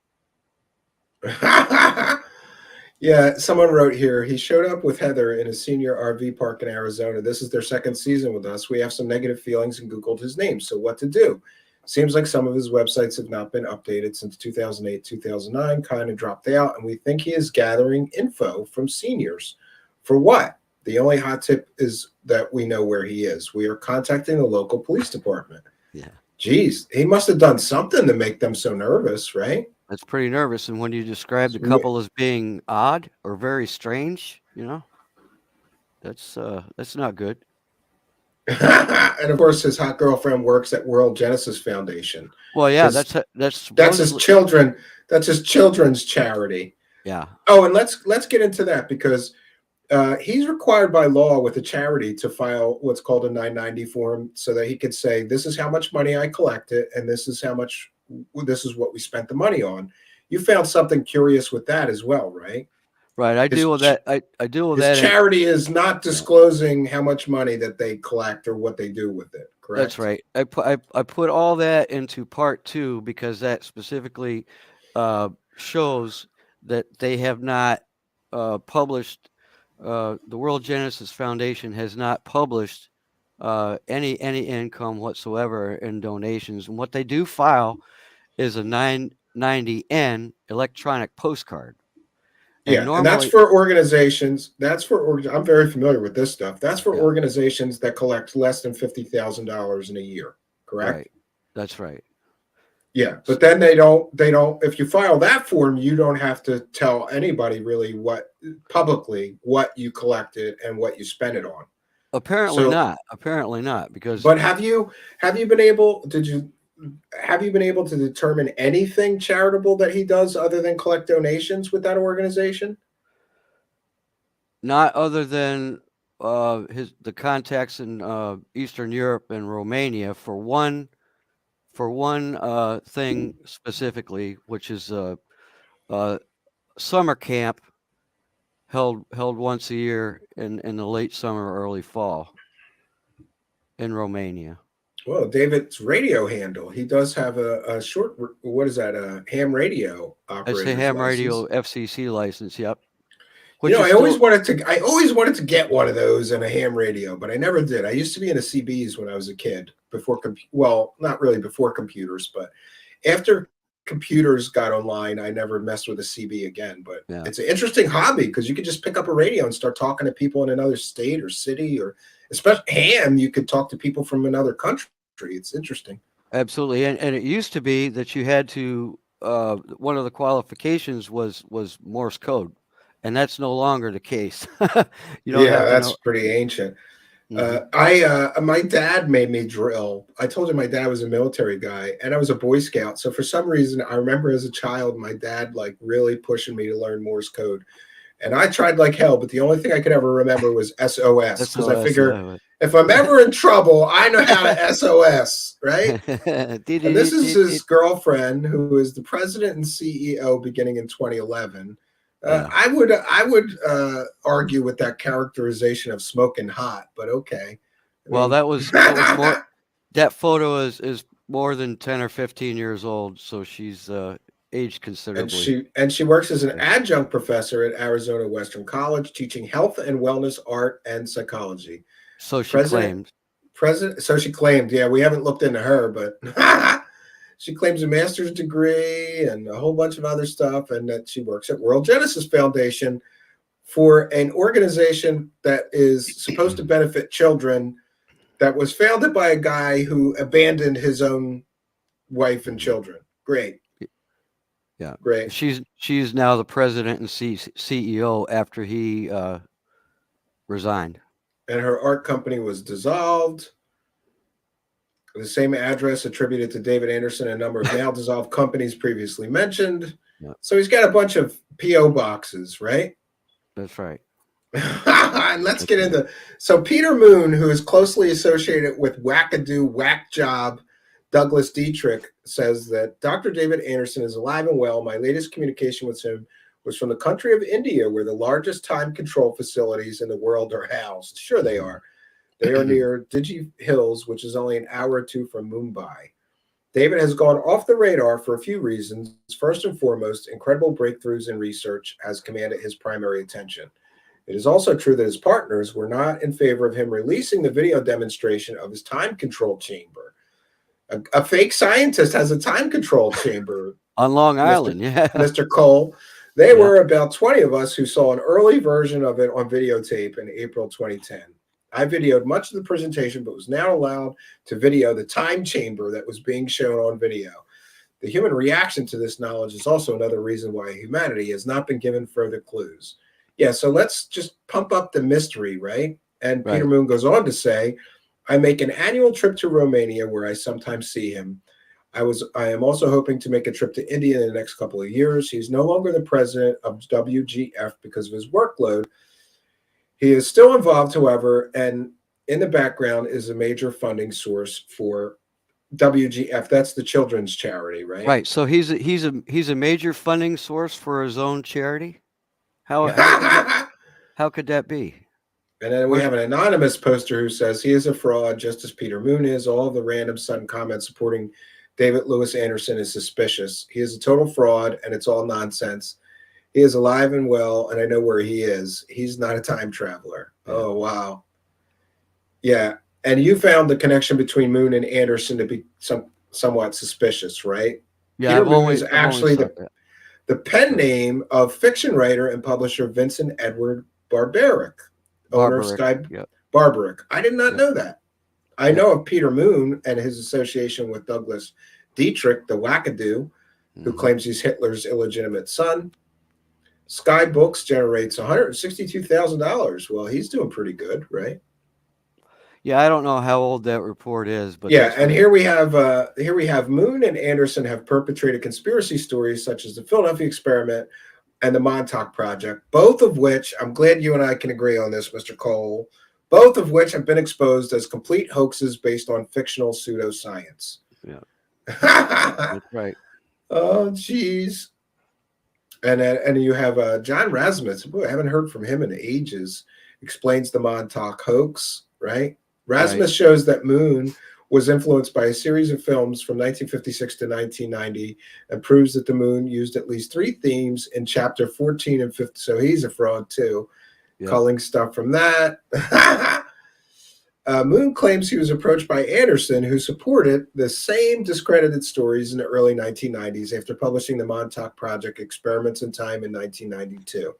Yeah, someone wrote here, he showed up with Heather in a senior RV park in Arizona. This is their second season with us. We have some negative feelings and Googled his name. So what to do? Seems like some of his websites have not been updated since 2008, 2009, kind of dropped out. And we think he is gathering info from seniors. For what? The only hot tip is that we know where he is. We are contacting the local police department. Yeah. Geez, he must have done something to make them so nervous, right? That's pretty nervous. And when you describe the couple as being odd or very strange, that's not good. And of course, his hot girlfriend works at World Genesis Foundation. Well, yeah, His- that's That's his children. That's his children's charity. Yeah. Oh, and let's get into that because he's required by law with a charity to file what's called a 990 form so that he could say, this is how much money I collected and this is what we spent the money on. You found something curious with that as well, right? Right. I deal with that. I deal with His that. charity is not disclosing how much money that they collect or what they do with it, correct? That's right. I put all that into part 2 because that specifically shows that they have not published. The World Genesis Foundation has not published any income whatsoever in donations, and what they do file is a 990N electronic postcard. Yeah, and that's for organizations. I'm very familiar with this stuff. That's for organizations that collect less than $50,000 in a year, correct? Right. That's right. Yeah, but then they don't. If you file that form, you don't have to tell anybody really publicly what you collected and what you spent it on. Apparently not, because. But have you been able? Have you been able to determine anything charitable that he does other than collect donations with that organization? Not other than the contacts in Eastern Europe and Romania for one thing specifically, which is summer camp held once a year in the late summer, early fall in Romania. Well, David's radio handle, he does have a short, what is that, a ham radio operator's It's a ham license. radio FCC license, yep. I always wanted to get one of those and a ham radio, but I never did. I used to be into CBs when I was a kid, not really before computers, but after computers got online, I never messed with a CB again. But It's an interesting hobby because you could just pick up a radio and start talking to people in another state or city, or especially ham, you could talk to people from another country. It's interesting. Absolutely. And it used to be that you had to, one of the qualifications was Morse code, and that's no longer the case. That's pretty ancient. Mm-hmm. My dad made me drill. I told you my dad was a military guy and I was a Boy Scout. So for some reason, I remember as a child, my dad like really pushing me to learn Morse code. And I tried like hell, but the only thing I could ever remember was SOS, because I figure if I'm ever in trouble, I know how to SOS, right? And this is his girlfriend, who is the president and CEO beginning in 2011. I would argue with that characterization of smoking hot, but okay. Well, that was more. That photo is more than 10 or 15 years old, so she's aged considerably. And she works as an adjunct professor at Arizona Western College, teaching health and wellness, art, and psychology. So she claimed. So she claimed. Yeah, we haven't looked into her, but she claims a master's degree and a whole bunch of other stuff, and that she works at World Genesis Foundation for an organization that is supposed to benefit children, that was founded by a guy who abandoned his own wife and children. Great. Yeah, great. She's now the president and CEO after he resigned. And her art company was dissolved. The same address attributed to David Anderson, a number of now dissolved companies previously mentioned. Yep. So he's got a bunch of PO boxes, right? That's right. And let's get into. So Peter Moon, who is closely associated with wackadoo whack job Douglas Dietrich, says that Dr. David Anderson is alive and well. My latest communication with him was from the country of India, where the largest time control facilities in the world are housed. Sure they are. They are near Digi Hills, which is only an hour or two from Mumbai. David has gone off the radar for a few reasons. First and foremost, incredible breakthroughs in research has commanded his primary attention. It is also true that his partners were not in favor of him releasing the video demonstration of his time control chamber. A fake scientist has a time control chamber on Long Mr. Island. Yeah. Mr. Cole. They were about 20 of us who saw an early version of it on videotape in April 2010. I videoed much of the presentation, but was now allowed to video the time chamber that was being shown on video. The human reaction to this knowledge is also another reason why humanity has not been given further clues. Yeah, so let's just pump up the mystery, right? And Peter Moon goes on to say, I make an annual trip to Romania where I sometimes see him. I am also hoping to make a trip to India in the next couple of years. He's no longer the president of WGF because of his workload. He is still involved, however, and in the background is a major funding source for WGF. That's the children's charity, right? Right. So he's a major funding source for his own charity. How could that be? And then we have an anonymous poster who says he is a fraud, just as Peter Moon is. All of the random sudden comments supporting David Lewis Anderson is suspicious. He is a total fraud, and it's all nonsense. He is alive and well, and I know where he is. He's not a time traveler. Oh, wow. Yeah. And you found the connection between Moon and Anderson to be somewhat suspicious, right? Yeah, Peter Moon is actually the pen name of fiction writer and publisher Vincent Edward Barbaric, owner of Sky Barbaric. I did not know that. I know of Peter Moon and his association with Douglas Dietrich, the wackadoo, who claims he's Hitler's illegitimate son. Sky Books generates $162,000. Well, he's doing pretty good, right? Yeah, I don't know how old that report is, but yeah, and here we have Moon and Anderson have perpetrated conspiracy stories such as the Philadelphia experiment and the Montauk Project, both of which, I'm glad you and I can agree on this, Mr. Cole, both of which have been exposed as complete hoaxes based on fictional pseudoscience. Yeah. That's right. Oh, geez. And you have John Rasmus. Boy, I haven't heard from him in ages. Explains the Montauk hoax, right? Rasmus shows that Moon was influenced by a series of films from 1956 to 1990 and proves that the Moon used at least 3 themes in chapter 14 and 15. So he's a fraud too, culling stuff from that. Moon claims he was approached by Anderson, who supported the same discredited stories in the early 1990s after publishing the Montauk Project Experiments in Time in 1992.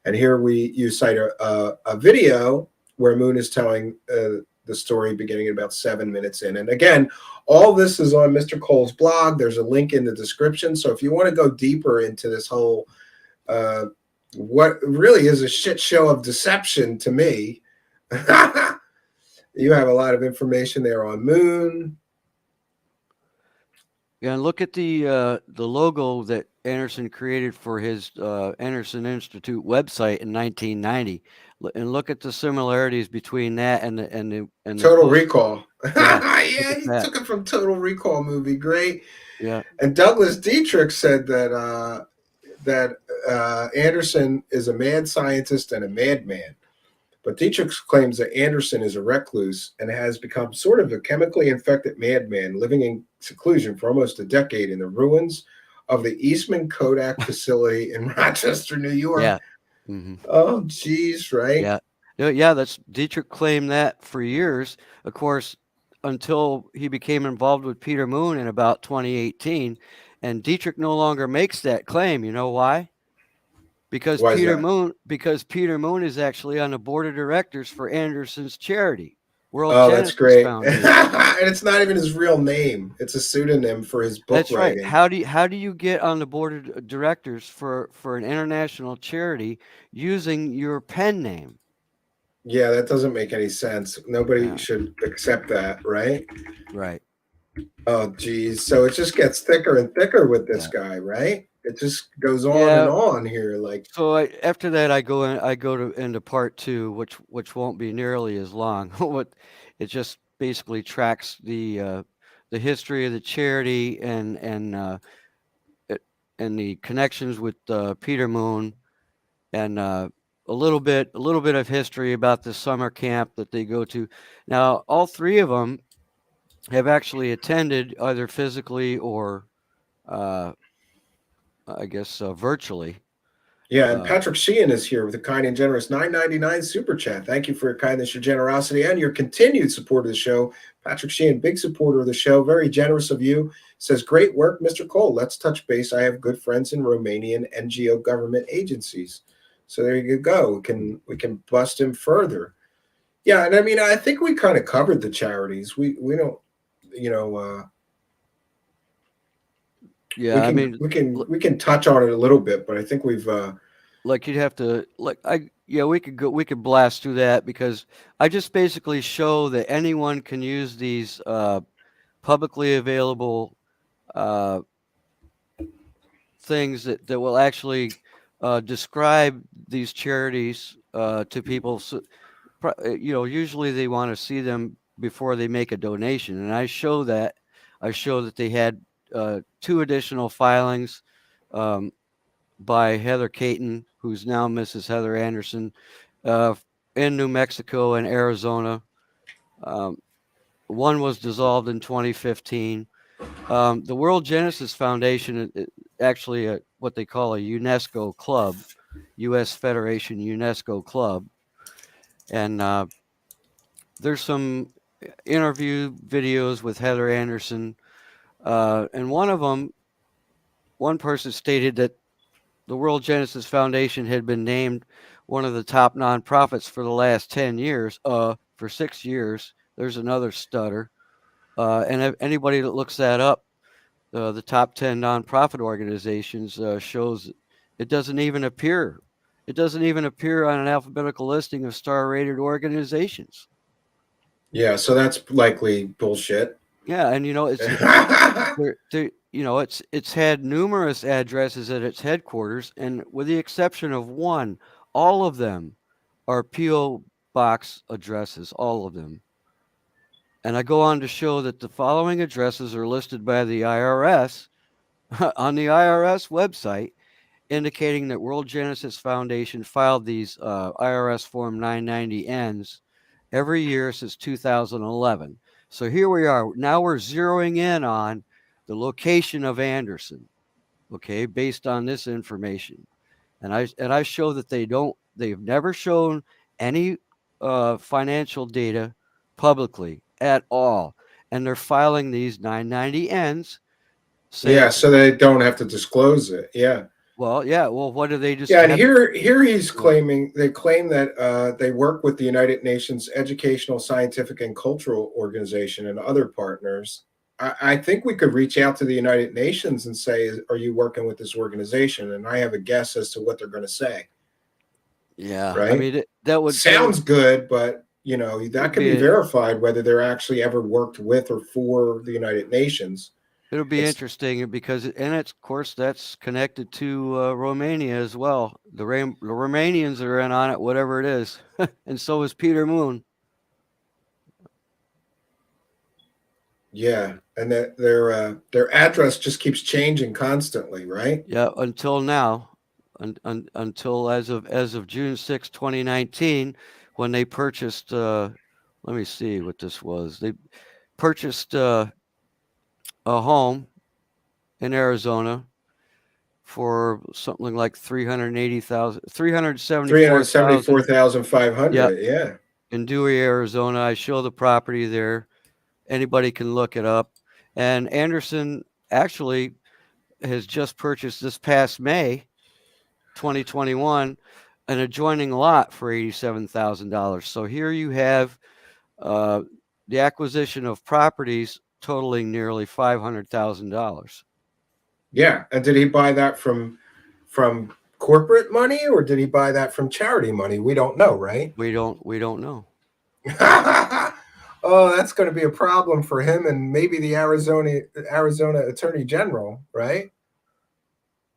And here you cite a video where Moon is telling the story beginning at about 7 minutes in. And again, all this is on Mr. Cole's blog. There's a link in the description. So if you want to go deeper into this whole, what really is a shit show of deception to me, you have a lot of information there on Moon. Yeah, and look at the logo that Anderson created for his Anderson Institute website in 1990, and look at the similarities between that and the Total Recall. Yeah, yeah, he took it from Total Recall movie. Great. Yeah. And Douglas Dietrich said that Anderson is a mad scientist and a madman. But Dietrich claims that Anderson is a recluse and has become sort of a chemically infected madman living in seclusion for almost a decade in the ruins of the Eastman Kodak facility in Rochester, New York. Yeah. Oh, geez, right? Yeah. Yeah, that's Dietrich claimed that for years, of course, until he became involved with Peter Moon in about 2018. And Dietrich no longer makes that claim. You know why? Because Peter Moon is actually on the board of directors for Anderson's charity, World Genesis that's great. Foundation. And it's not even his real name; it's a pseudonym for his book writing. Right. How do you get on the board of directors for an international charity using your pen name? Yeah, that doesn't make any sense. Nobody should accept that, right? Right. Oh, geez. So it just gets thicker and thicker with this guy, right? It just goes on and on here. Like, so after that, I go into part 2, which won't be nearly as long. It just basically tracks the history of the charity and the connections with Peter Moon, and a little bit of history about the summer camp that they go to. Now, all 3 of them have actually attended either physically or, I guess, virtually. Yeah, and Patrick Sheehan is here with a kind and generous $9.99 super chat. Thank you for your kindness, your generosity, and your continued support of the show. Patrick Sheehan, big supporter of the show, very generous of you. Says, great work, Mr. Cole. Let's touch base. I have good friends in Romanian NGO government agencies. So there you go. We can bust him further. Yeah, and I mean, I think we kind of covered the charities. We don't, you know, Yeah, I mean, we can touch on it a little bit, but I think we've like you'd have to we could blast through that, because I just basically show that anyone can use these publicly available things that will actually describe these charities to people. So, usually they want to see them before they make a donation, and I show that they had 2 additional filings by Heather Caton, who's now Mrs. Heather Anderson, in New Mexico and Arizona. One was dissolved in 2015. The World Genesis Foundation, actually what they call a UNESCO club, U.S. Federation UNESCO club, and there's some interview videos with Heather Anderson, and one person stated that the World Genesis Foundation had been named one of the top nonprofits for the last 10 years, for 6 years. There's another stutter. And if anybody that looks that up, the top 10 nonprofit organizations, shows it doesn't even appear. It doesn't even appear on an alphabetical listing of star-rated organizations. yeah, so that's likely bullshit. Yeah, and it's had numerous addresses at its headquarters, and with the exception of one, all of them are P.O. box addresses, all of them. And I go on to show that the following addresses are listed by the IRS on the IRS website, indicating that World Genesis Foundation filed these IRS Form 990Ns every year since 2011. So here we are. Now we're zeroing in on the location of Anderson, okay, based on this information. And I show that they've never shown any financial data publicly at all. And they're filing these 990Ns saying, Yeah, so they don't have to disclose it. Yeah. well, yeah, well, what do they just Yeah, and have? here he's claiming they claim that they work with the United Nations Educational, Scientific, and Cultural Organization and other partners. I think we could reach out to the United Nations and say, "Are you working with this organization?" And I have a guess as to what they're going to say. Yeah, Right? I mean that would Sounds good, but you know that could be verified whether they're actually ever worked with or for the United Nations. It'll be interesting because, and it's, of course, that's connected to Romania as well. The Romanians are in on it, whatever it is, and so is Peter Moon. Yeah, and that their address just keeps changing constantly, right? Yeah, until now, until as of June 6, 2019, when they purchased. Let me see what this was. They purchased a home in Arizona for something like 374,500. Yeah. In Dewey, Arizona. I show the property there. Anybody can look it up. And Anderson actually has just purchased this past May 2021 an adjoining lot for $87,000. So here you have the acquisition of properties totaling nearly $500,000. Yeah, and did he buy that from corporate money or did he buy that from charity money? We don't know, right? We don't know. Oh, that's going to be a problem for him and maybe the Arizona Attorney General, right?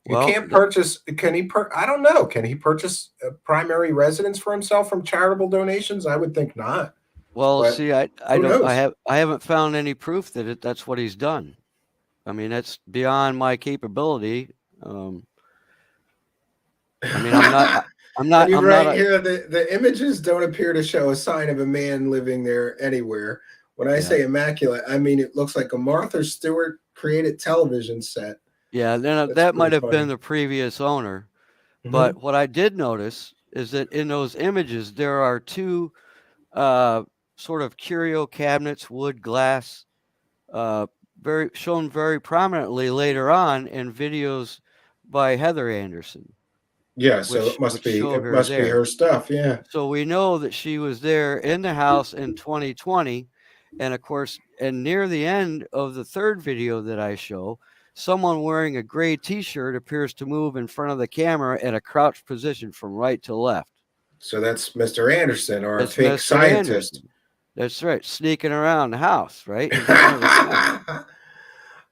You can't purchase. Can he? I don't know. Can he purchase a primary residence for himself from charitable donations? I would think not. Well, but see, I don't. I haven't found any proof that that's what he's done. I mean, that's beyond my capability. I mean, I'm not. And you're right here. The images don't appear to show a sign of a man living there anywhere. When I say immaculate, I mean it looks like a Martha Stewart created television set. Yeah, then That's that might pretty have been funny. the previous owner. Hmm. But what I did notice is that in those images, there are two sort of curio cabinets, wood, glass, very shown very prominently later on in videos by Heather Anderson, Yeah, so which show it her must be there. her stuff. Yeah. So we know that she was there in the house in 2020. And of course, and near the end of the third video that I show, someone wearing a gray t-shirt appears to move in front of the camera in a crouched position from right to left. So that's Mr. Anderson, our That's fake Mr. scientist. Anderson. That's right. Sneaking around the house, right? In front of the camera.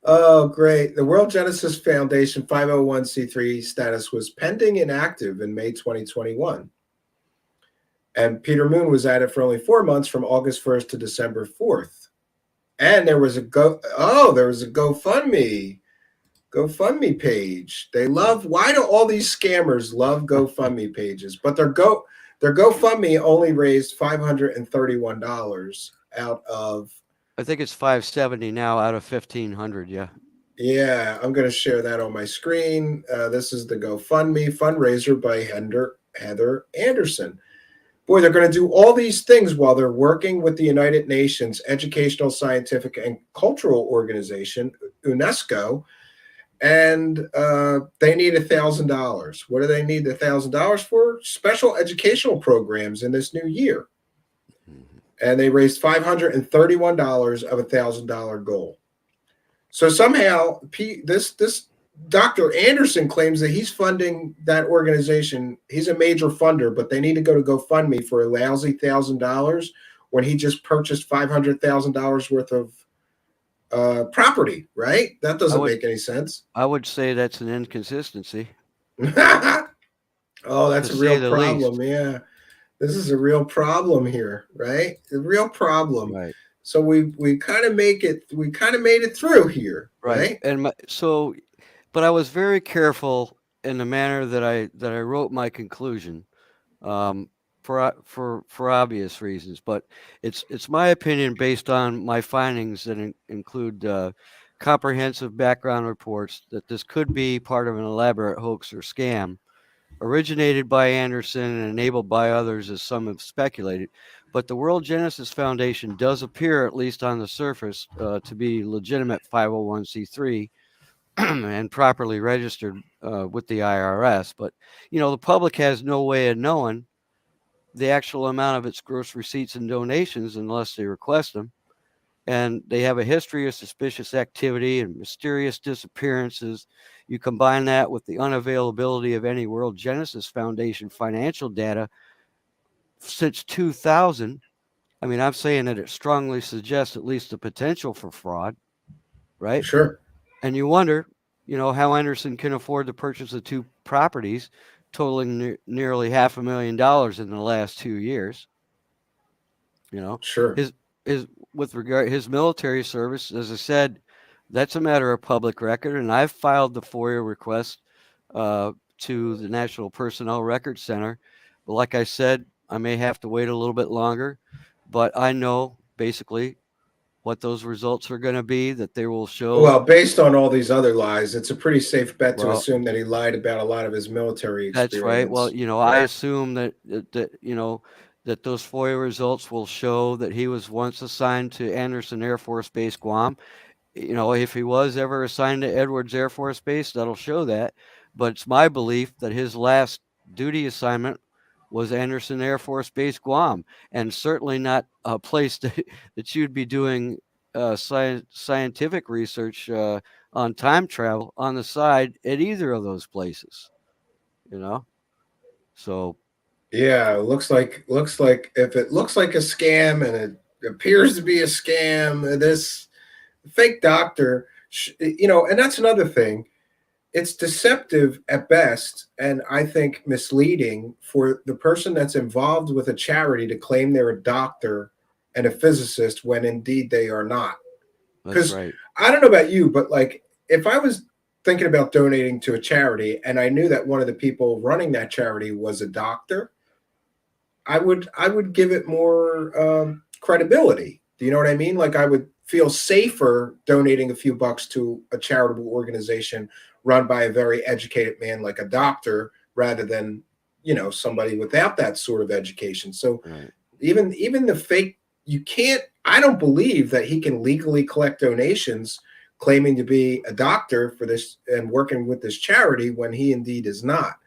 Oh, great. The World Genesis Foundation 501c3 status was pending inactive in May 2021. And Peter Moon was at it for only 4 months from August 1st to December 4th. And there was a GoFundMe page. They love, why do all these scammers love GoFundMe pages? But their GoFundMe only raised $531 out of, I think it's 570 now out of 1,500. Yeah. yeah, I'm going to share that on my screen. This is the GoFundMe fundraiser by Heather Anderson. Boy, they're going to do all these things while they're working with the United Nations Educational, Scientific, and Cultural Organization, UNESCO, and they need $1,000. What do they need the $1,000 for? Special educational programs in this new year. And they raised $531 of $1,000 goal. So somehow this Dr. Anderson claims that he's funding that organization. He's a major funder, but they need to go to GoFundMe for a lousy $1,000 when he just purchased $500,000 worth of property, right? That doesn't make any sense. I would say that's an inconsistency. Oh, that's a real problem. Least. Yeah. This is a real problem here, right? A real problem. Right. So we kind of made it through here, right? And but I was very careful in the manner that I wrote my conclusion, for obvious reasons. But it's my opinion based on my findings that include comprehensive background reports that this could be part of an elaborate hoax or scam, originated by Anderson and enabled by others, as some have speculated. But the World Genesis Foundation does appear, at least on the surface, to be legitimate 501c3 and properly registered with the IRS. But, the public has no way of knowing the actual amount of its gross receipts and donations unless they request them. And they have a history of suspicious activity and mysterious disappearances. You combine that with the unavailability of any World Genesis Foundation financial data since 2000. I mean, I'm saying that it strongly suggests at least the potential for fraud, right? Sure. And you wonder, how Anderson can afford to purchase the two properties totaling nearly $500,000 in the last 2 years. Sure. His military service, as I said, that's a matter of public record, and I've filed the FOIA request to the National Personnel Records Center. But like I said, I may have to wait a little bit longer, but I know basically what those results are going to be, that they will show. Well, based on all these other lies, it's a pretty safe bet to assume that he lied about a lot of his military experience. That's right. Well, I assume that those FOIA results will show that he was once assigned to Anderson Air Force Base, Guam. If he was ever assigned to Edwards Air Force Base, that'll show that. But it's my belief that his last duty assignment was Anderson Air Force Base, Guam, and certainly not a place that you'd be doing scientific research on time travel on the side at either of those places. So yeah, looks like if it looks like a scam and it appears to be a scam, this fake doctor, and that's another thing. It's deceptive at best, and I think misleading for the person that's involved with a charity to claim they're a doctor and a physicist when indeed they are not. That's right. I don't know about you, but like if I was thinking about donating to a charity and I knew that one of the people running that charity was a doctor, I would give it more credibility. Do you know what I mean? Like I would feel safer donating a few bucks to a charitable organization run by a very educated man like a doctor rather than, you know, somebody without that sort of education. So Right. even the fake, you can't, I don't believe that he can legally collect donations claiming to be a doctor for this and working with this charity when he indeed is not.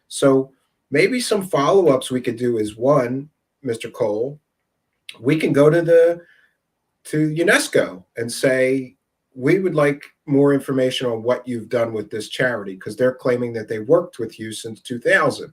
So maybe some follow-ups we could do is one, Mr. Cole, we can go to UNESCO and say, we would like more information on what you've done with this charity because they're claiming that they worked with you since 2000.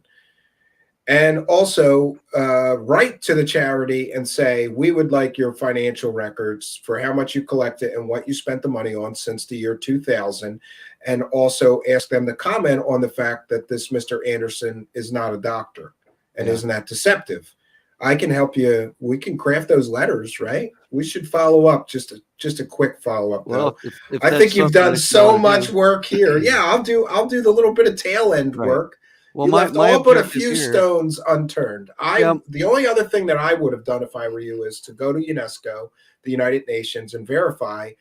And also write to the charity and say, we would like your financial records for how much you collected and what you spent the money on since the year 2000. And also ask them to comment on the fact that this Mr. Anderson is not a doctor. And Yeah. isn't that deceptive? I can help you. We can craft those letters, right? We should follow up, just a quick follow up. Well, Though if I that's think you've something done that you so wanna much do. work here. Yeah, I'll do the little bit of tail end Right. work. Well, You left my all but a objective few here, stones unturned. yeah, The only other thing that I would have done if I were you is to go to UNESCO, the United Nations, and verify,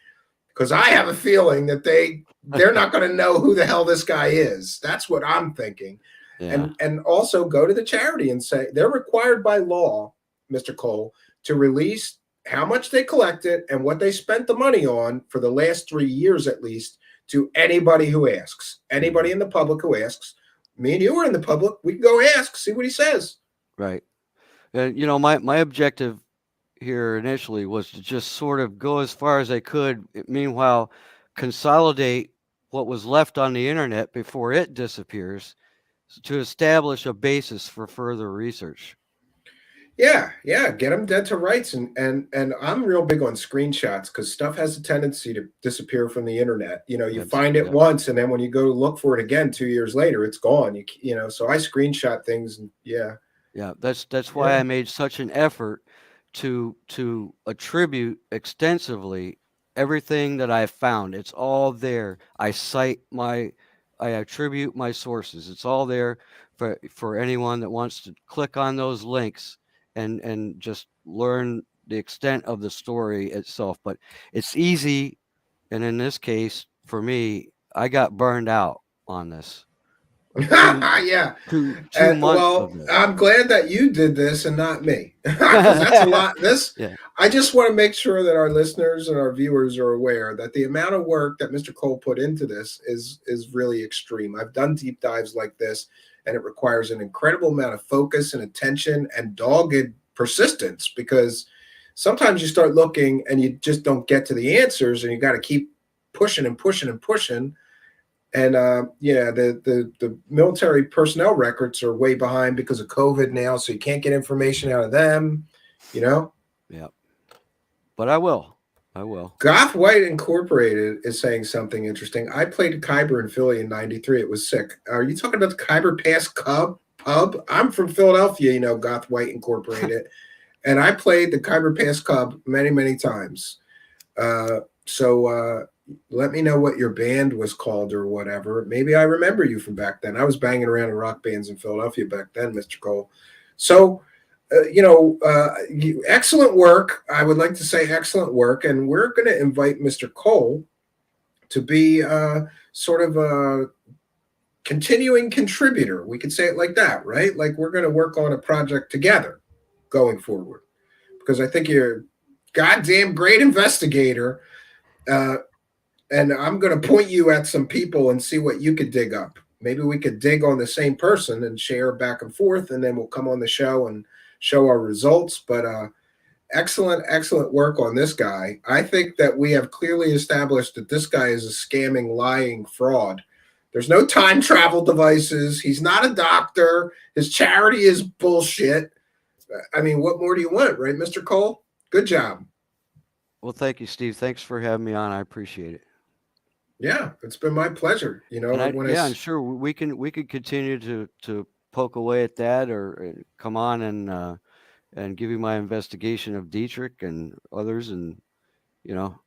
because I have a feeling that they're not going to know who the hell this guy is. That's what I'm thinking. yeah, And also go to the charity and say they're required by law, Mr. Cole, to release how much they collected and what they spent the money on for the last 3 years at least to anybody who asks. Anybody in the public who asks. Me and you are in the public. We can go ask, see what he says. right. And you know, my objective here initially was to just sort of go as far as I could. Meanwhile, consolidate what was left on the internet before it disappears to establish a basis for further research. Yeah, get them dead to rights, and I'm real big on screenshots because stuff has a tendency to disappear from the internet. You know, you find it Yeah. once, and then when you go to look for it again 2 years later, it's gone. You know, so I screenshot things, and yeah, That's why I made such an effort to attribute extensively everything that I found. It's all there. I attribute my sources. It's all there for anyone that wants to click on those links and just learn the extent of the story itself. But it's easy, and in this case, for me, I got burned out on this. yeah. Two months Well, of this. I'm glad that you did this and not me, because that's a lot. Yeah. I just want to make sure that our listeners and our viewers are aware that the amount of work that Mr. Cole put into this is really extreme. I've done deep dives like this, and it requires an incredible amount of focus and attention and dogged persistence, because sometimes you start looking and you just don't get to the answers, and you got to keep pushing and pushing and pushing. And yeah, the military personnel records are way behind because of COVID now, so you can't get information out of them, you know? Yeah. But I will. Goth White Incorporated is saying something interesting. I played Khyber in Philly in '93. It was sick. Are you talking about the Khyber Pass pub? I'm from Philadelphia, you know, Goth White Incorporated. And I played the Khyber Pass Cub many, many times. So let me know what your band was called or whatever. Maybe I remember you from back then. I was banging around in rock bands in Philadelphia back then, Mr. Cole. So, excellent work. I would like to say excellent work. And we're going to invite Mr. Cole to be sort of a continuing contributor. We could say it like that, right? Like we're going to work on a project together going forward. Because I think you're a goddamn great investigator. And I'm going to point you at some people and see what you could dig up. Maybe we could dig on the same person and share back and forth, and then we'll come on the show and show our results. But excellent work on this guy. I think that we have clearly established that this guy is a scamming, lying fraud. There's no time travel devices. He's not a doctor. His charity is bullshit. I mean, what more do you want, right, Mr. Cole? Good job. Well, thank you, Steve. Thanks for having me on. I appreciate it. Yeah, it's been my pleasure. You know, I'm sure we could continue to poke away at that, or come on and give you my investigation of Dietrich and others, and you know,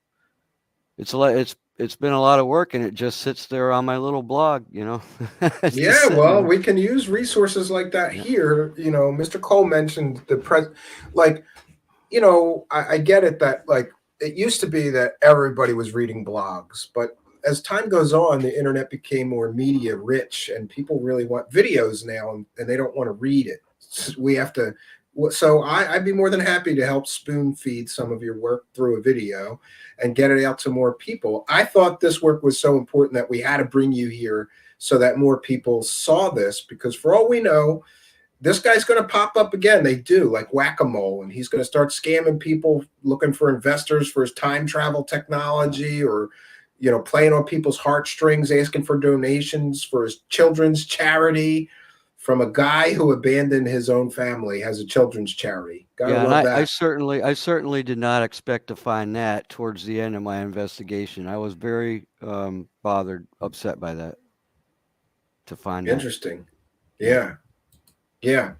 it's been a lot of work, and it just sits there on my little blog, you know. Yeah, well, we can use resources like that here. You know, Mr. Cole mentioned like I get it that like it used to be that everybody was reading blogs, but as time goes on, the internet became more media rich, and people really want videos now, and they don't want to read it. We have to. So I'd be more than happy to help spoon feed some of your work through a video and get it out to more people. I thought this work was so important that we had to bring you here so that more people saw this, because for all we know, this guy's going to pop up again. They do, like whack-a-mole, and he's going to start scamming people looking for investors for his time travel technology, or playing on people's heartstrings, asking for donations for his children's charity from a guy who abandoned his own family, has a children's charity. Gotta Yeah, and love I that. certainly did not expect to find that towards the end of my investigation. I was very upset by that, to find that. Interesting. Yeah. Yeah.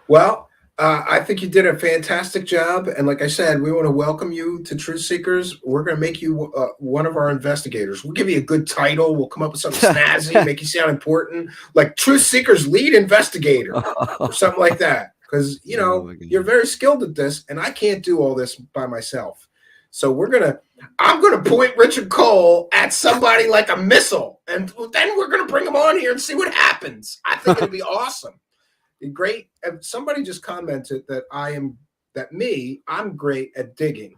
Well, I think you did a fantastic job. And like I said, we want to welcome you to Truth Seekers. We're going to make you one of our investigators. We'll give you a good title. We'll come up with something snazzy, make you sound important, like Truth Seekers lead investigator or something like that. Because, you're very skilled at this, and I can't do all this by myself. So I'm going to point Richard Cole at somebody like a missile, and then we're going to bring him on here and see what happens. I think it'd be awesome. Great. Somebody just commented that I'm great at digging,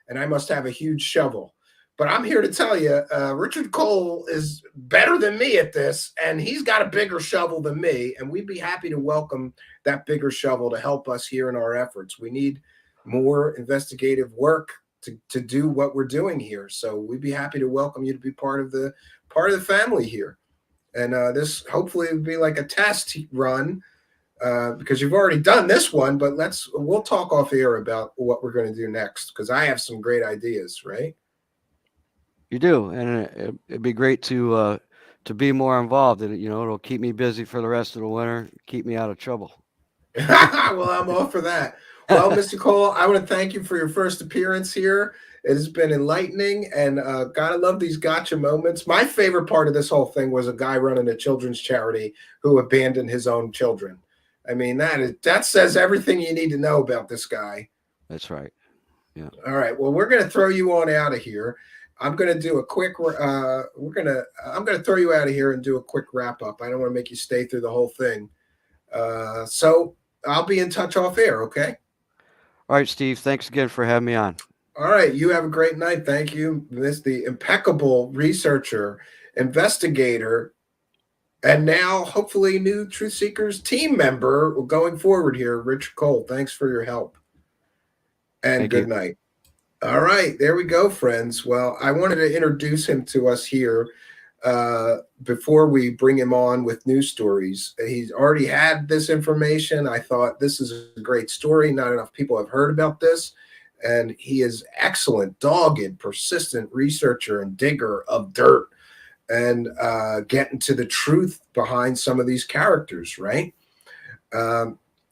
and I must have a huge shovel. But I'm here to tell you, Richard Cole is better than me at this, and he's got a bigger shovel than me, and we'd be happy to welcome that bigger shovel to help us here in our efforts. We need more investigative work to do what we're doing here. So we'd be happy to welcome you to be part of the family here. And this hopefully would be like a test run. Because you've already done this one, but we'll talk off air about what we're going to do next, because I have some great ideas, right? You do, and it'd be great to be more involved. It'll keep me busy for the rest of the winter, keep me out of trouble. Well, I'm all for that. Well, Mr. Cole, I want to thank you for your first appearance here. It has been enlightening, and gotta love these gotcha moments. My favorite part of this whole thing was a guy running a children's charity who abandoned his own children. I mean, that says everything you need to know about this guy. That's right. Yeah. All right. Well, we're going to throw you on out of here. I'm going to do a quick. I'm going to throw you out of here and do a quick wrap up. I don't want to make you stay through the whole thing. So I'll be in touch off air. Okay. All right, Steve. Thanks again for having me on. All right. You have a great night. Thank you. This the impeccable researcher, investigator, and now, hopefully, new Truth Seekers team member going forward here, Richard Cole. Thanks for your help. And good night. All right. There we go, friends. Well, I wanted to introduce him to us here before we bring him on with news stories. He's already had this information. I thought this is a great story. Not enough people have heard about this. And he is excellent, dogged, persistent researcher and digger of dirt, and getting to the truth behind some of these characters, right?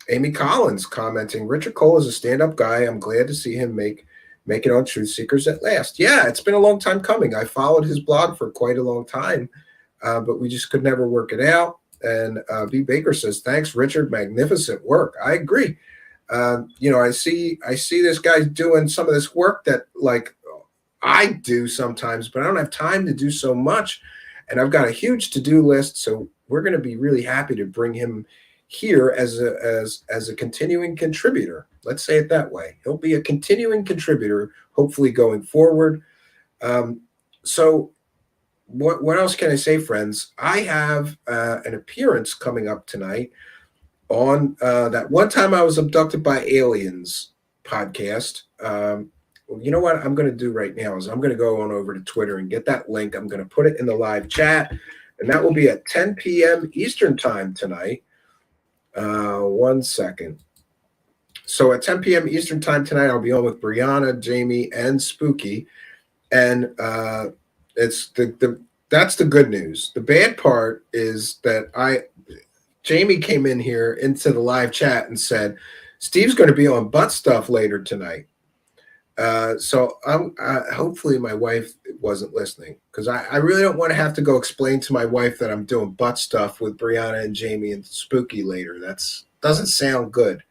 Amy Collins commenting, Richard Cole is a stand-up guy. I'm glad to see him make it on Truth Seekers at last. Yeah, it's been a long time coming. I followed his blog for quite a long time, but we just could never work it out. And B. Baker says, thanks, Richard. Magnificent work. I agree. I see this guy doing some of this work that, like, I do sometimes, but I don't have time to do so much. And I've got a huge to-do list. So we're going to be really happy to bring him here as a continuing contributor. Let's say it that way. He'll be a continuing contributor, hopefully going forward. So what else can I say, friends? I have an appearance coming up tonight on that One Time I Was Abducted by Aliens podcast. You know what I'm going to do right now is I'm going to go on over to Twitter and get that link. I'm going to put it in the live chat, and that will be at 10 p.m. Eastern time tonight. 1 second. So at 10 p.m. Eastern time tonight, I'll be on with Brianna, Jamie, and Spooky, and it's that's the good news. The bad part is that Jamie came in here into the live chat and said Steve's going to be on butt stuff later tonight. So hopefully my wife wasn't listening, because I really don't want to have to go explain to my wife that I'm doing butt stuff with Brianna and Jamie and Spooky later. Doesn't sound good,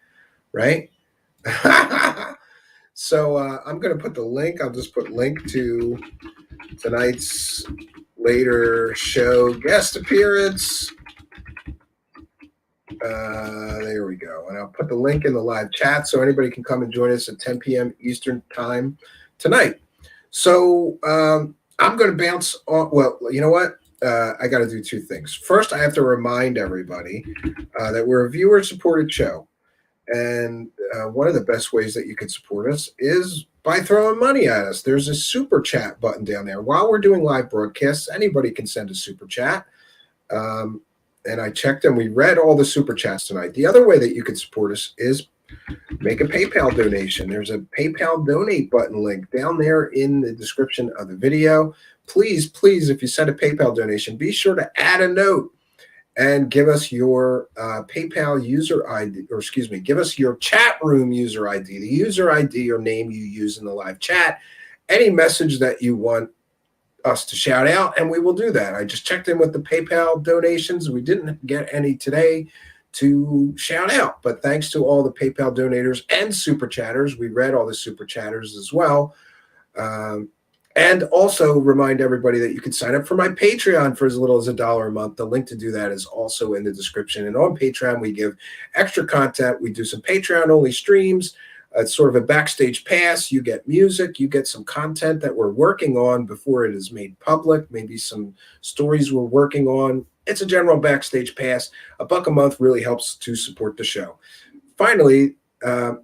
right? So I'm going to put the link. I'll just put link to tonight's later show guest appearance. There we go. And I'll put the link in the live chat so anybody can come and join us at 10 p.m. Eastern time tonight. So I'm going to bounce on. Well, you know what? I got to do two things. First, I have to remind everybody that we're a viewer-supported show. And one of the best ways that you can support us is by throwing money at us. There's a super chat button down there. While we're doing live broadcasts, anybody can send a super chat. And I checked and we read all the super chats tonight. The other way that you can support us is make a PayPal donation. There's a PayPal donate button link down there in the description of the video. Please, please, if you send a PayPal donation, be sure to add a note and give us your PayPal user ID, or excuse me, give us your chat room user ID, the user ID or name you use in the live chat, any message that you want us to shout out, and we will do that. I just checked in with the PayPal donations. We didn't get any today to shout out, but thanks to all the PayPal donators and super chatters. We read all the super chatters as well. And also remind everybody that you can sign up for my Patreon for as little as $1 a month. The link to do that is also in the description. And on Patreon, we give extra content. We do some Patreon-only streams. It's sort of a backstage pass. You get music. You get some content that we're working on before it is made public, maybe some stories we're working on. It's a general backstage pass. $1 a month really helps to support the show. Finally, oh,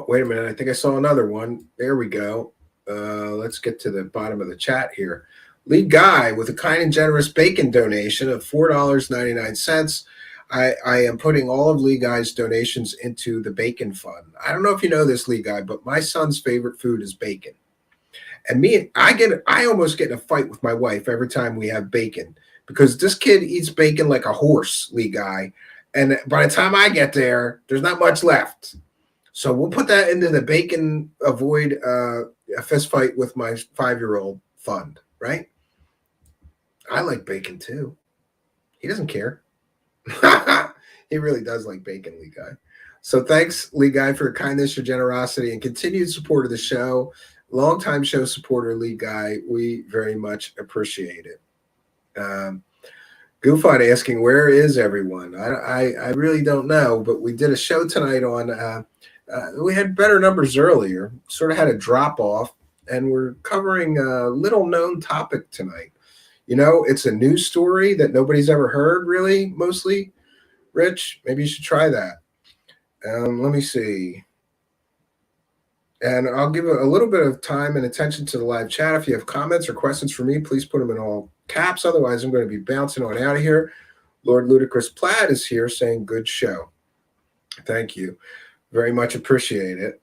wait a minute. I think I saw another one. There we go. Let's get to the bottom of the chat here. Lee Guy with a kind and generous bacon donation of $4.99. I am putting all of Lee Guy's donations into the bacon fund. I don't know if you know this, Lee Guy, but my son's favorite food is bacon. And I almost get in a fight with my wife every time we have bacon because this kid eats bacon like a horse, Lee Guy. And by the time I get there, there's not much left. So we'll put that into the bacon avoid a fist fight with my 5-year-old fund, right? I like bacon too. He doesn't care. He really does like bacon, Lee Guy. So thanks, Lee Guy, for your kindness, your generosity, and continued support of the show. Longtime show supporter, Lee Guy. We very much appreciate it. Goofon asking, where is everyone? I really don't know, but we did a show tonight on we had better numbers earlier, sort of had a drop off, and we're covering a little known topic tonight. You know, it's a news story that nobody's ever heard, really, mostly. Rich, maybe you should try that. Let me see. And I'll give a little bit of time and attention to the live chat. If you have comments or questions for me, please put them in all caps. Otherwise, I'm going to be bouncing on out of here. Lord Ludicrous Plaid is here saying, good show. Thank you. Very much appreciate it.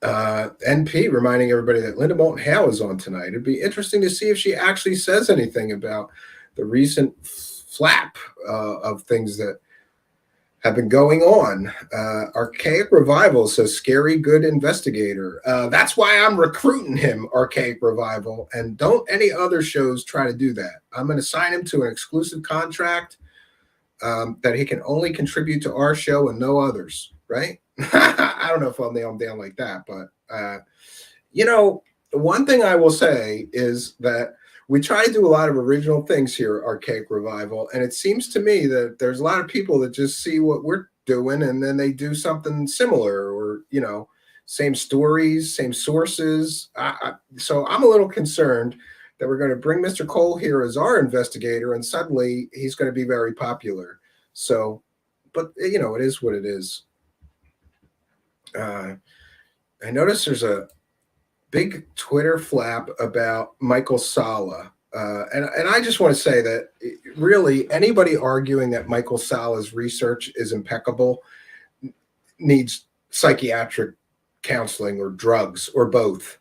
NP reminding everybody that Linda Moulton Hale is on tonight. It'd be interesting to see if she actually says anything about the recent flap of things that have been going on. Archaic Revival says, scary good investigator. That's why I'm recruiting him, Archaic Revival. And don't any other shows try to do that. I'm going to sign him to an exclusive contract that he can only contribute to our show and no others, right? I don't know if I'll nail him down like that, but you know, one thing I will say is that we try to do a lot of original things here, Archaic Revival, and it seems to me that there's a lot of people that just see what we're doing and then they do something similar, or you know, same stories, same sources. So I'm a little concerned that we're going to bring Mr. Cole here as our investigator, and suddenly he's going to be very popular. So, but you know, it is what it is. I noticed there's a big Twitter flap about Michael Salla. And I just want to say that really anybody arguing that Michael Salla's research is impeccable needs psychiatric counseling or drugs or both.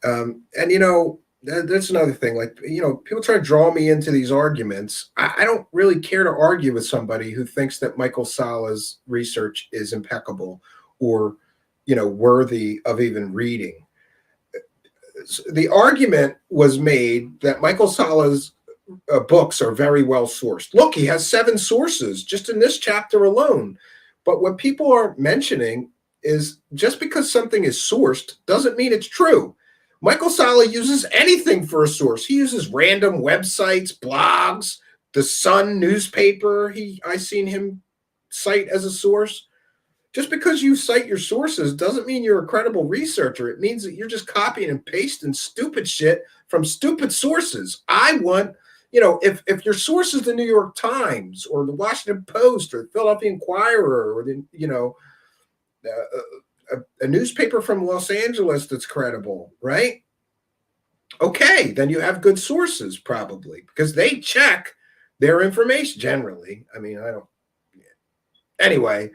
And, you know, that's another thing. Like, you know, people try to draw me into these arguments. I don't really care to argue with somebody who thinks that Michael Salla's research is impeccable or, you know, worthy of even reading. The argument was made that Michael Salla's books are very well sourced. Look, he has 7 sources just in this chapter alone. But what people aren't mentioning is just because something is sourced doesn't mean it's true. Michael Salla uses anything for a source. He uses random websites, blogs, the Sun newspaper. I seen him cite as a source. Just because you cite your sources doesn't mean you're a credible researcher. It means that you're just copying and pasting stupid shit from stupid sources. I want, if your source is the New York Times or the Washington Post or the Philadelphia Inquirer or a newspaper from Los Angeles that's credible, right? Okay, then you have good sources probably because they check their information generally. I mean, anyway,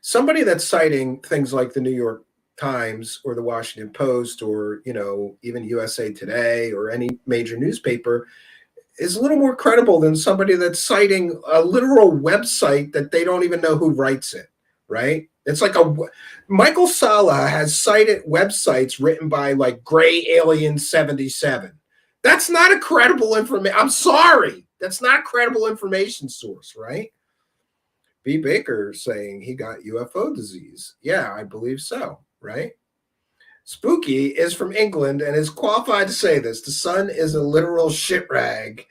somebody that's citing things like the New York Times or the Washington Post or, even USA Today or any major newspaper is a little more credible than somebody that's citing a literal website that they don't even know who writes it, right? It's like Michael Salla has cited websites written by like Gray Alien 77. That's not a credible information. I'm sorry. That's not a credible information source, right? B. Baker saying he got UFO disease. Yeah, I believe so, right? Spooky is from England and is qualified to say this. The Sun is a literal shit rag.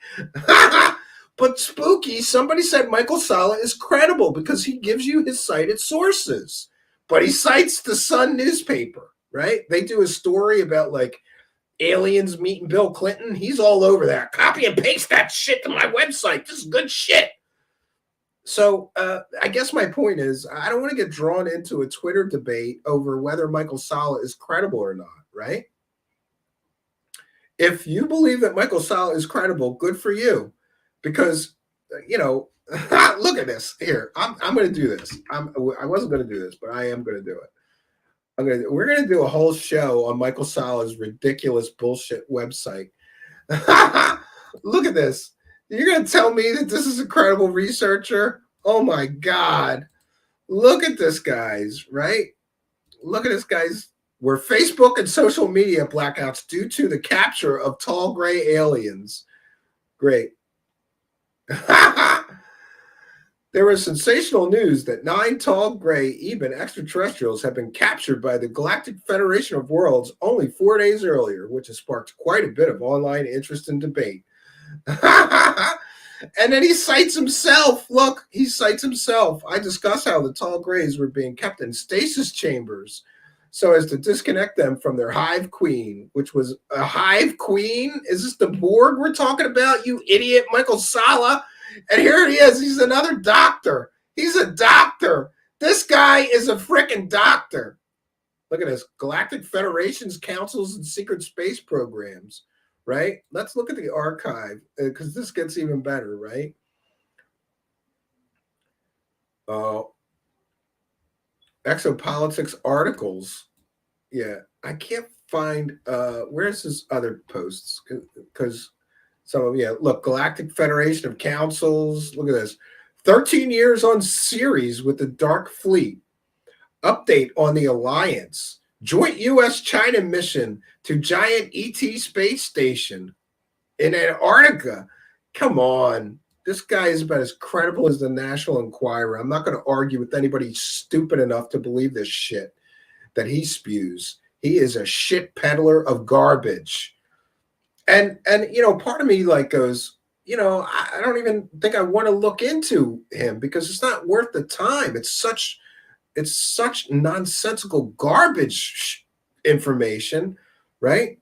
But Spooky, somebody said Michael Salla is credible because he gives you his cited sources. But he cites the Sun newspaper, right? They do a story about like aliens meeting Bill Clinton. He's all over that. Copy and paste that shit to my website. This is good shit. So I guess my point is I don't want to get drawn into a Twitter debate over whether Michael Salla is credible or not, right? If you believe that Michael Salla is credible, good for you. Because, look at this. Here, I'm going to do this. I wasn't going to do this, but I am going to do it. We're going to do a whole show on Michael Salla's ridiculous bullshit website. Look at this. You're going to tell me that this is a credible researcher? Oh, my God. Look at this, guys, right? Look at this, guys. Where Facebook and social media blackouts due to the capture of tall gray aliens. Great. There was sensational news that 9 tall gray even extraterrestrials have been captured by the Galactic Federation of Worlds only 4 days earlier, which has sparked quite a bit of online interest and debate. And then he cites himself. Look, he cites himself. I discuss how the tall grays were being kept in stasis chambers so as to disconnect them from their hive queen, which was a hive queen. Is this the Borg we're talking about, you idiot, Michael Salla? And here he is. He's another doctor. He's a doctor. This guy is a freaking doctor. Look at this. Galactic Federations, Councils, and Secret Space Programs, right? Let's look at the archive because this gets even better, right? Exopolitics articles. Yeah, I can't find where's his other posts because some of look, Galactic Federation of Councils. Look at this. 13 years on series with the Dark Fleet. Update on the Alliance. Joint U.S.-China mission to giant ET space station in Antarctica. Come on. This guy is about as credible as the National Enquirer. I'm not going to argue with anybody stupid enough to believe this shit that he spews. He is a shit peddler of garbage. And part of me goes, I don't even think I want to look into him because it's not worth the time. It's such nonsensical garbage information, right?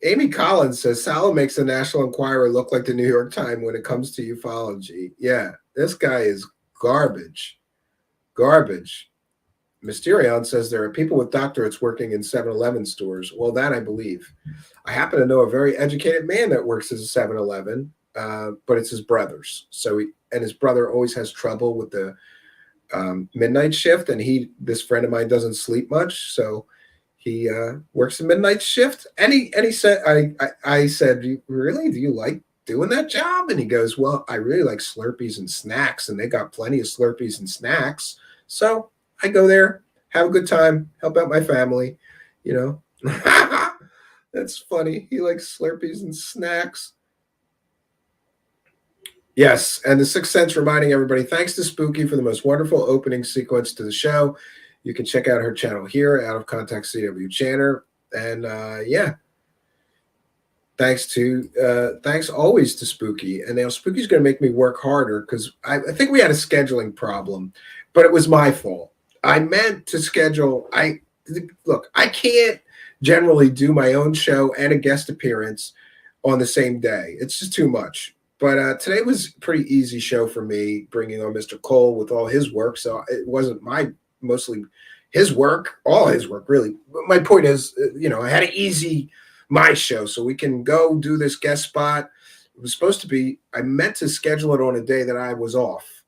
Amy Collins says Salla makes the National Enquirer look like the New York Times when it comes to ufology. Yeah, this guy is garbage. Garbage. Mysterion says there are people with doctorates working in 7-Eleven stores. Well, that I believe. I happen to know a very educated man that works as a 7-Eleven, but it's his brother's. And his brother always has trouble with the midnight shift, and this friend of mine doesn't sleep much, so he works the midnight shift. And he said, I said, really, do you like doing that job? And he goes, well, I really like Slurpees and snacks, and they got plenty of Slurpees and snacks, so I go there, have a good time, help out my family, That's funny. He likes Slurpees and snacks. Yes, and the Sixth Sense reminding everybody, thanks to Spooky for the most wonderful opening sequence to the show. You can check out her channel here, Out of Context CW channel. And yeah, thanks always to Spooky. And now Spooky's going to make me work harder because I think we had a scheduling problem, but it was my fault. I meant to schedule. Look, I can't generally do my own show and a guest appearance on the same day. It's just too much. But today was a pretty easy show for me, bringing on Mr. Cole with all his work. So it wasn't mostly his work, all his work, really. But my point is, I had an easy my show, so we can go do this guest spot. It was supposed to be, I meant to schedule it on a day that I was off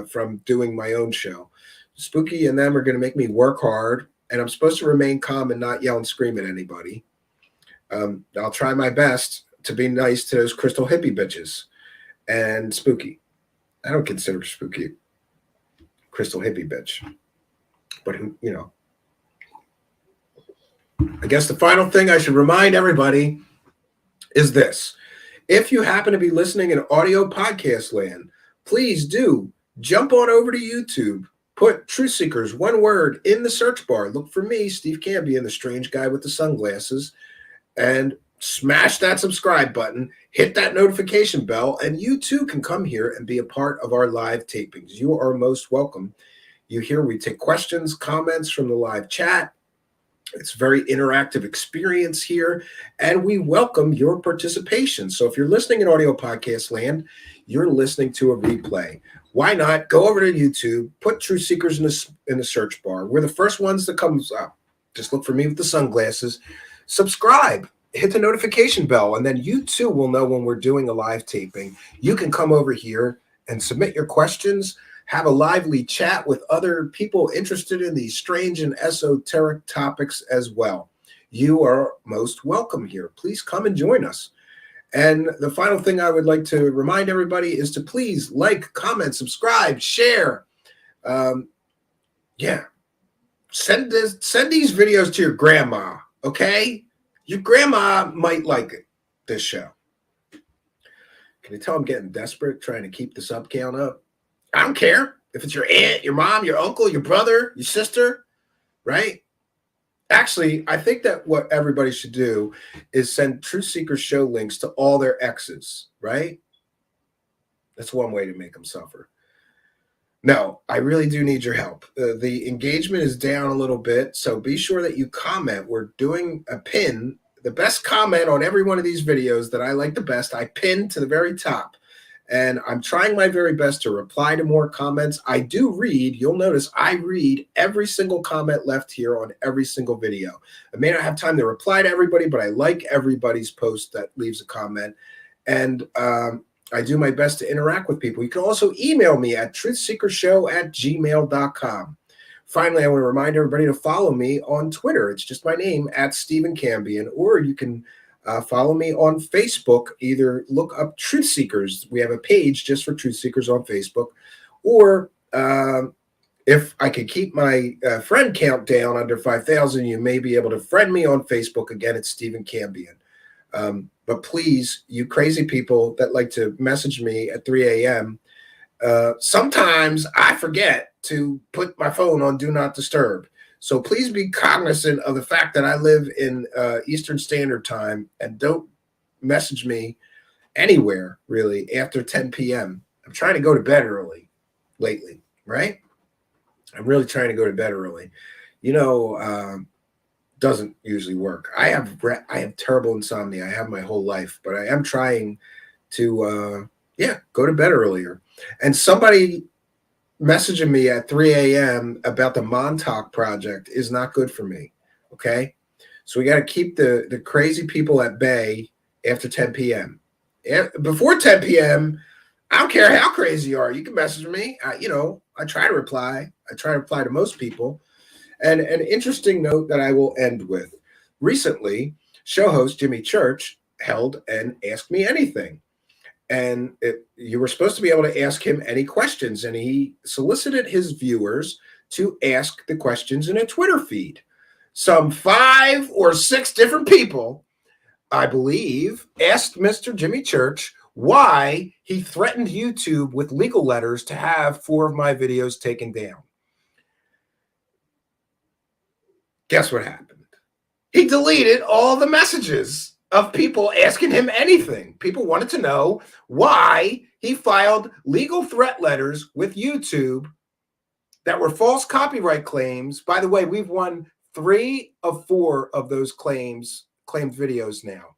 from doing my own show. Spooky and them are going to make me work hard, and I'm supposed to remain calm and not yell and scream at anybody. I'll try my best to be nice to those crystal hippie bitches. And Spooky. I don't consider Spooky crystal hippie bitch. But, I guess the final thing I should remind everybody is this. If you happen to be listening in audio podcast land, please do jump on over to YouTube. Put Truthseekers, one word, in the search bar. Look for me, Steve Cambian, the strange guy with the sunglasses, and smash that subscribe button, hit that notification bell, and you too can come here and be a part of our live tapings. You are most welcome. We take questions, comments from the live chat. It's a very interactive experience here, and we welcome your participation. So if you're listening in audio podcast land, you're listening to a replay. Why not go over to YouTube, put Truthseekers in the search bar. We're the first ones that comes up. Just look for me with the sunglasses. Subscribe. Hit the notification bell, and then you too will know when we're doing a live taping. You can come over here and submit your questions, have a lively chat with other people interested in these strange and esoteric topics as well. You are most welcome here. Please come and join us. And the final thing I would like to remind everybody is to please like, comment, subscribe, share. Send these videos to your grandma, okay? Your grandma might like this show. Can you tell I'm getting desperate trying to keep the sub count up? I don't care if it's your aunt, your mom, your uncle, your brother, your sister, right? Actually, I think that what everybody should do is send Truthseekers show links to all their exes, right? That's one way to make them suffer. No, I really do need your help. The engagement is down a little bit, so be sure that you comment. We're doing a pin. The best comment on every one of these videos that I like the best, I pin to the very top. And I'm trying my very best to reply to more comments. I do read. You'll notice I read every single comment left here on every single video. I may not have time to reply to everybody, but I like everybody's post that leaves a comment. And I do my best to interact with people. You can also email me at truthseekershow@gmail.com. Finally, I want to remind everybody to follow me on Twitter. It's just my name, @StephenCambian, or you can follow me on Facebook. Either look up Truthseekers. We have a page just for Truthseekers on Facebook. Or if I could keep my friend count down under 5,000, you may be able to friend me on Facebook. Again, it's Stephen Cambian. But please, you crazy people that like to message me at 3 a.m., sometimes I forget to put my phone on Do Not Disturb. So please be cognizant of the fact that I live in Eastern Standard Time, and don't message me anywhere, really, after 10 p.m. I'm trying to go to bed early lately, right? I'm really trying to go to bed early. Doesn't usually work. I have terrible insomnia. I have my whole life, but I am trying to go to bed earlier. And somebody messaging me at 3 a.m. about the Montauk project is not good for me. Okay, so we got to keep the crazy people at bay after 10 p.m. Before 10 p.m., I don't care how crazy you are. You can message me. I try to reply. I try to reply to most people. And an interesting note that I will end with. Recently, show host Jimmy Church held an Ask Me Anything. And you were supposed to be able to ask him any questions. And he solicited his viewers to ask the questions in a Twitter feed. Some 5 or 6 different people, I believe, asked Mr. Jimmy Church why he threatened YouTube with legal letters to have 4 of my videos taken down. Guess what happened? He deleted all the messages of people asking him anything. People wanted to know why he filed legal threat letters with YouTube that were false copyright claims. By the way, we've won 3 of 4 of those claimed videos now.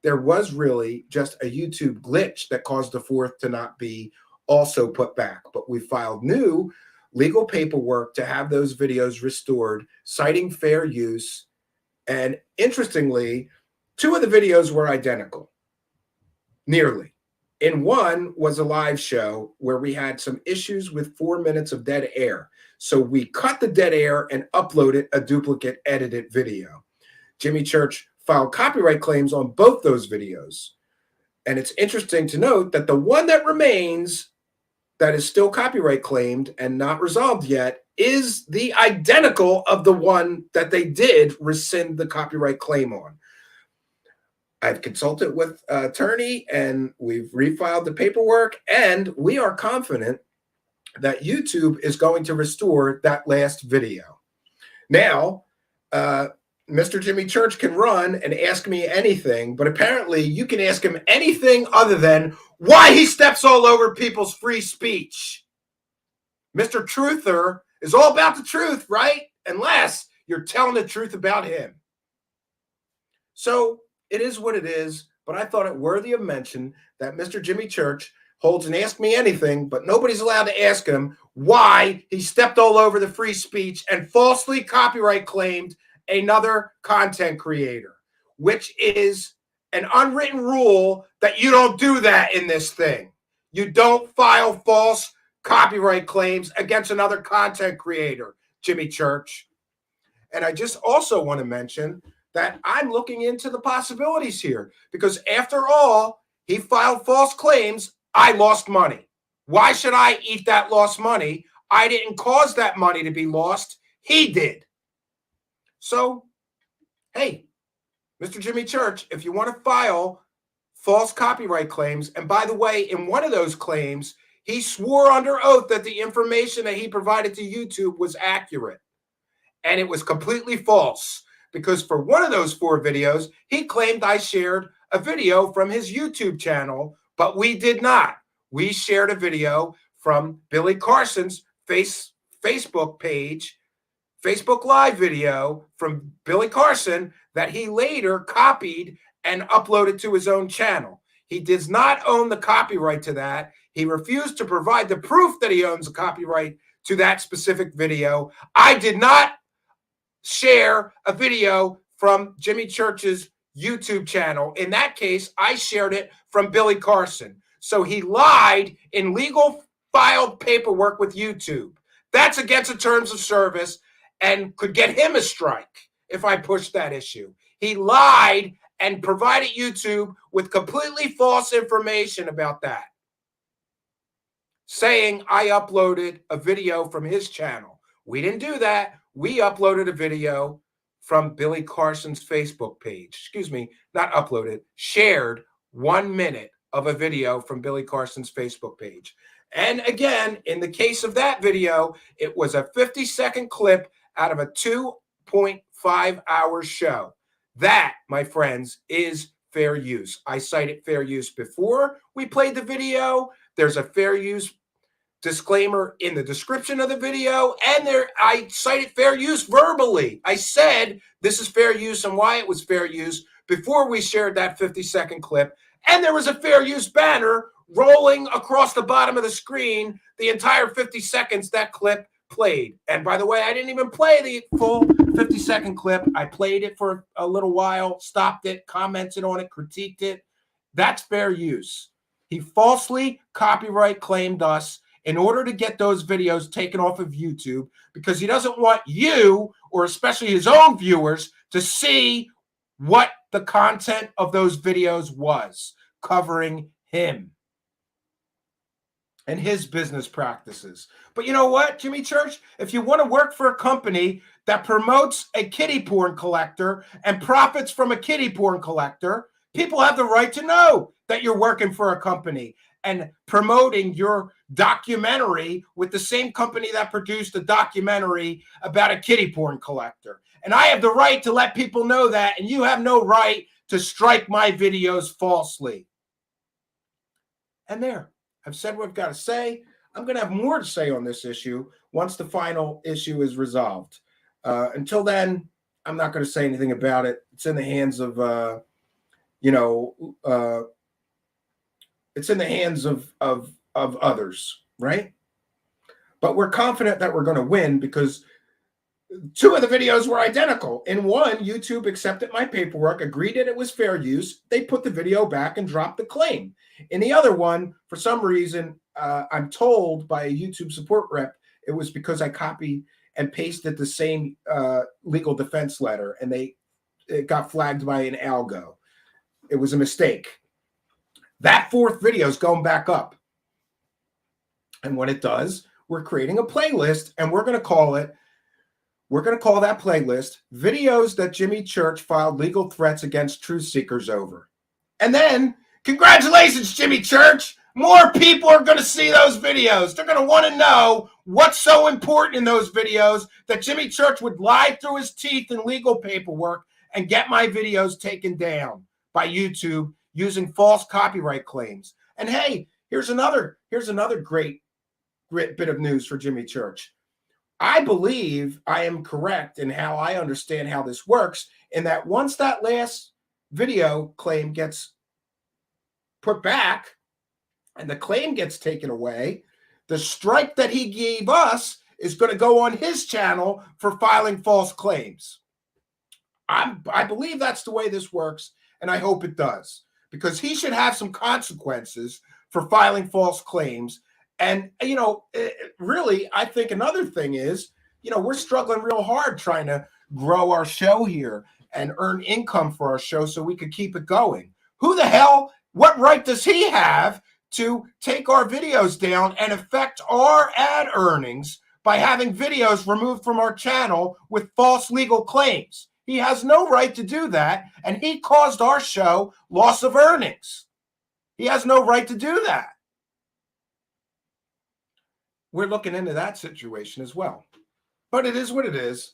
There was really just a YouTube glitch that caused the 4th to not be also put back. But we filed new legal paperwork to have those videos restored, citing fair use. And interestingly, 2 of the videos were identical, nearly. In one was a live show where we had some issues with 4 minutes of dead air. So we cut the dead air and uploaded a duplicate edited video. Jimmy Church filed copyright claims on both those videos. And it's interesting to note that the one that remains that is still copyright claimed and not resolved yet is the identical of the one that they did rescind the copyright claim on. I've consulted with an attorney and we've refiled the paperwork, and we are confident that YouTube is going to restore that last video. Now, Mr. Jimmy Church can run and ask me anything, but apparently you can ask him anything other than why he steps all over people's free speech. Mr. Truther is all about the truth, right? Unless you're telling the truth about him. So it is what it is, but I thought it worthy of mention that Mr. Jimmy Church holds an Ask Me Anything, but nobody's allowed to ask him why he stepped all over the free speech and falsely copyright claimed another content creator, which is an unwritten rule that you don't do that in this thing. You don't file false copyright claims against another content creator, Jimmy Church. And I just also want to mention that I'm looking into the possibilities here, because after all, he filed false claims. I lost money. Why should I eat that lost money? I didn't cause that money to be lost. He did. So, hey, Mr. Jimmy Church, if you want to file false copyright claims, and by the way, in one of those claims, he swore under oath that the information that he provided to YouTube was accurate. And it was completely false, because for one of those 4 videos, he claimed I shared a video from his YouTube channel, but we did not. We shared a video from Billy Carson's Facebook page, Facebook Live video from Billy Carson that he later copied and uploaded to his own channel. He does not own the copyright to that. He refused to provide the proof that he owns the copyright to that specific video. I did not share a video from Jimmy Church's YouTube channel. In that case, I shared it from Billy Carson. So he lied in legal filed paperwork with YouTube. That's against the terms of service and could get him a strike if I push that issue. He lied and provided YouTube with completely false information about that, saying I uploaded a video from his channel. We didn't do that. We uploaded a video from Billy Carson's Facebook page. Excuse me, not uploaded, shared 1 minute of a video from Billy Carson's Facebook page. And again, in the case of that video, it was a 50-second clip out of a 2.5-hour show. That, my friends, is fair use. I cited fair use before we played the video. There's a fair use disclaimer in the description of the video, and there I cited fair use verbally. I said this is fair use and why it was fair use before we shared that 50-second clip. And there was a fair use banner rolling across the bottom of the screen the entire 50 seconds that clip played. And by the way, I didn't even play the full 50-second clip. I played it for a little while, stopped it, commented on it, critiqued it. That's fair use. He falsely copyright claimed us in order to get those videos taken off of YouTube because he doesn't want you, or especially his own viewers, to see what the content of those videos was, covering him and his business practices. But you know what, Jimmy Church? If you want to work for a company that promotes a kiddie porn collector and profits from a kiddie porn collector, People have the right to know that you're working for a company and promoting your documentary with the same company that produced a documentary about a kitty porn collector. And I have the right to let people know that, and you have no right to strike my videos falsely. And there, I've said what I've got to say. I'm going to have more to say on this issue once the final issue is resolved. Until then, I'm not going to say anything about it. It's in the hands of, it's in the hands of others, right? But we're confident that we're going to win because 2 of the videos were identical. In one, YouTube accepted my paperwork, agreed that it was fair use. They put the video back and dropped the claim. In the other one, for some reason, I'm told by a YouTube support rep, it was because I copied and pasted the same legal defense letter, and it got flagged by an algo. It was a mistake. That 4th video is going back up. And when it does, we're creating a playlist, and we're going to call that playlist Videos That Jimmy Church Filed Legal Threats Against Truth Seekers Over. And then, congratulations, Jimmy Church. More people are going to see those videos. They're going to want to know what's so important in those videos that Jimmy Church would lie through his teeth in legal paperwork and get my videos taken down by YouTube using false copyright claims. And hey, here's another great bit of news for Jimmy Church. I believe I am correct in how I understand how this works, in that once that last video claim gets put back and the claim gets taken away, the strike that he gave us is going to go on his channel for filing false claims. I believe that's the way this works, and I hope it does, because he should have some consequences for filing false claims. And, really, I think another thing is, we're struggling real hard trying to grow our show here and earn income for our show so we could keep it going. Who the hell, what right does he have to take our videos down and affect our ad earnings by having videos removed from our channel with false legal claims? He has no right to do that, and he caused our show loss of earnings. He has no right to do that. We're looking into that situation as well. But it is what it is.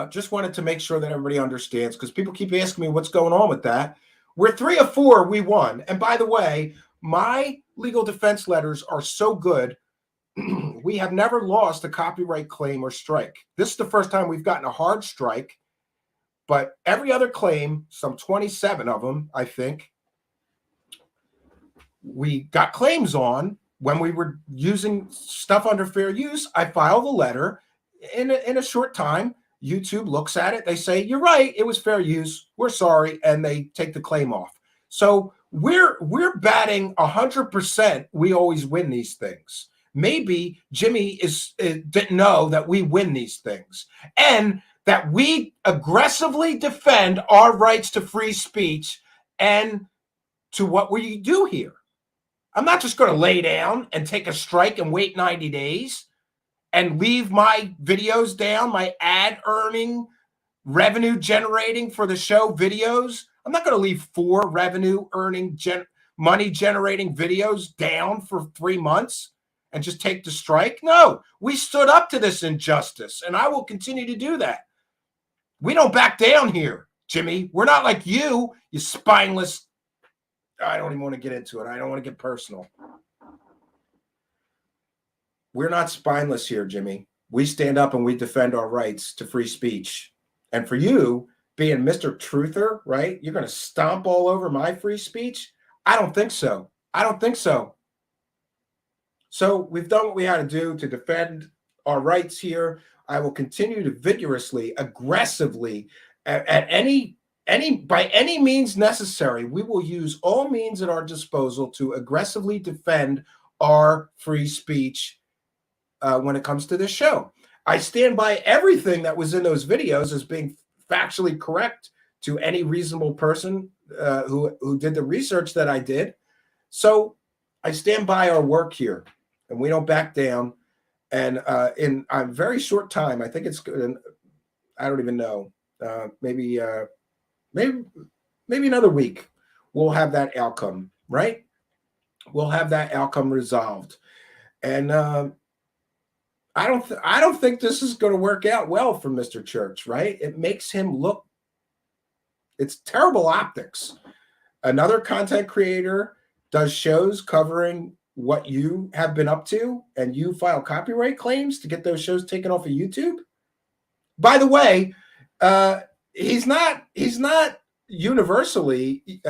Just wanted to make sure that everybody understands, because people keep asking me what's going on with that. We're 3 of 4, we won. And by the way, my legal defense letters are so good, we have never lost a copyright claim or strike. This is the first time we've gotten a hard strike, but every other claim, some 27 of them, I think, we got claims on. When we were using stuff under fair use, I filed a letter. In a short time, YouTube looks at it. They say, you're right, it was fair use. We're sorry. And they take the claim off. So we're batting 100%. We always win these things. Maybe Jimmy didn't know that we win these things, and that we aggressively defend our rights to free speech and to what we do here. I'm not just going to lay down and take a strike and wait 90 days and leave my videos down, my ad earning, revenue generating for the show videos. I'm not going to leave 4 revenue earning, money generating videos down for 3 months and just take the strike. No, we stood up to this injustice, and I will continue to do that. We don't back down here, Jimmy. We're not like you spineless. I don't even want to get into it. I don't want to get personal. We're not spineless here, Jimmy. We stand up and we defend our rights to free speech. And for you, being Mr. Truther, right? You're going to stomp all over my free speech? I don't think so. I don't think so. So we've done what we had to do to defend our rights here. I will continue to vigorously, aggressively, by any means necessary, we will use all means at our disposal to aggressively defend our free speech when it comes to this show. I stand by everything that was in those videos as being factually correct to any reasonable person who did the research that I did. So I stand by our work here, and we don't back down. And in a very short time, I think it's good. I don't even know. Maybe maybe another week, we'll have that outcome, right? We'll have that outcome resolved. And I don't think this is going to work out well for Mr. Church, right? It makes him look, it's terrible optics. Another content creator does shows covering what you have been up to, and you file copyright claims to get those shows taken off of YouTube. By the way, he's not universally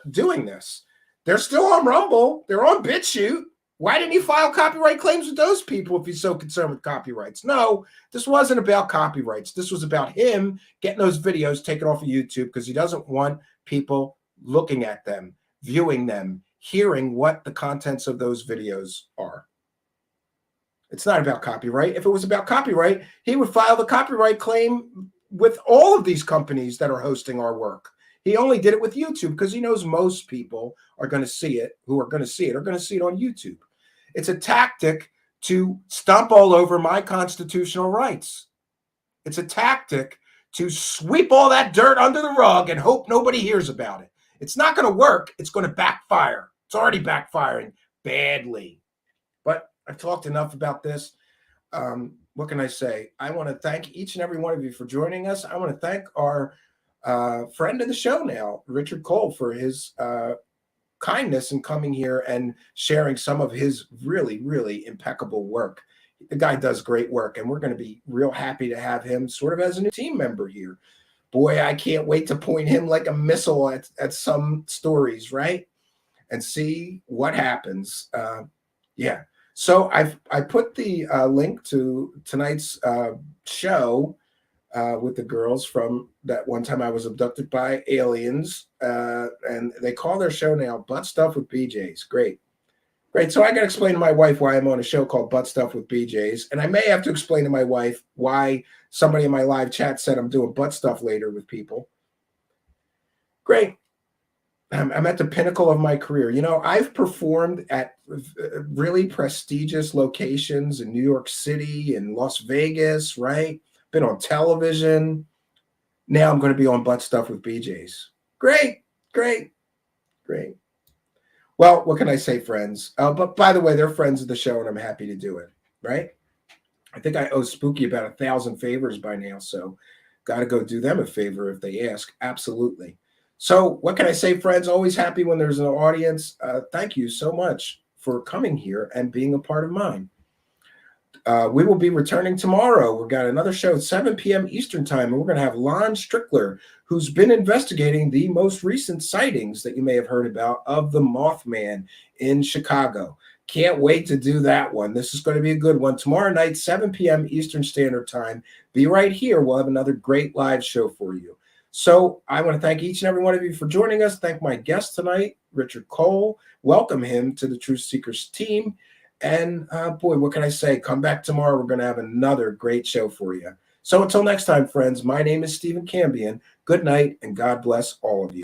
doing this. They're still on Rumble. They're on BitChute. Why didn't he file copyright claims with those people if he's so concerned with copyrights? No, this wasn't about copyrights. This was about him getting those videos taken off of YouTube because he doesn't want people looking at them, viewing them, hearing what the contents of those videos are. It's not about copyright. If it was about copyright, he would file the copyright claim with all of these companies that are hosting our work. He only did it with YouTube because he knows most people are going to see it, who are going to see it, are going to see it on YouTube. It's a tactic to stomp all over my constitutional rights. It's a tactic to sweep all that dirt under the rug and hope nobody hears about it. It's not going to work. It's going to backfire. It's already backfiring badly. But I've talked enough about this. What can I say? I want to thank each and every one of you for joining us. I want to thank our friend of the show now, Richard Cole, for his kindness in coming here and sharing some of his really, really impeccable work. The guy does great work, and we're going to be real happy to have him sort of as a new team member here. Boy, I can't wait to point him like a missile at some stories, right? And see what happens. Yeah. So I put the link to tonight's show with the girls from that one time I was abducted by aliens. And they call their show now Butt Stuff with BJs. Great. So I got to explain to my wife why I'm on a show called Butt Stuff with BJs. And I may have to explain to my wife why somebody in my live chat said I'm doing butt stuff later with people. Great. I'm at the pinnacle of my career. You know, I've performed at really prestigious locations in New York City and Las Vegas, right? Been on television. Now I'm going to be on Butt Stuff with BJs. Great. Well, what can I say, friends? But by the way, they're friends of the show, and I'm happy to do it, right? I think I owe Spooky about 1,000 favors by now, so got to go do them a favor if they ask. Absolutely. So what can I say, friends? Always happy when there's an audience. Thank you so much for coming here and being a part of mine. We will be returning tomorrow. We've got another show at 7 p.m. Eastern Time, and we're going to have Lon Strickler, who's been investigating the most recent sightings that you may have heard about of the Mothman in Chicago. Can't wait to do that one. This is going to be a good one. Tomorrow night, 7 p.m. Eastern Standard Time. Be right here. We'll have another great live show for you. So I want to thank each and every one of you for joining us. Thank my guest tonight, Richard Cole. Welcome him to the Truth Seekers team. And boy, what can I say? Come back tomorrow. We're going to have another great show for you. So until next time, friends, my name is Stephen Cambion. Good night, and God bless all of you.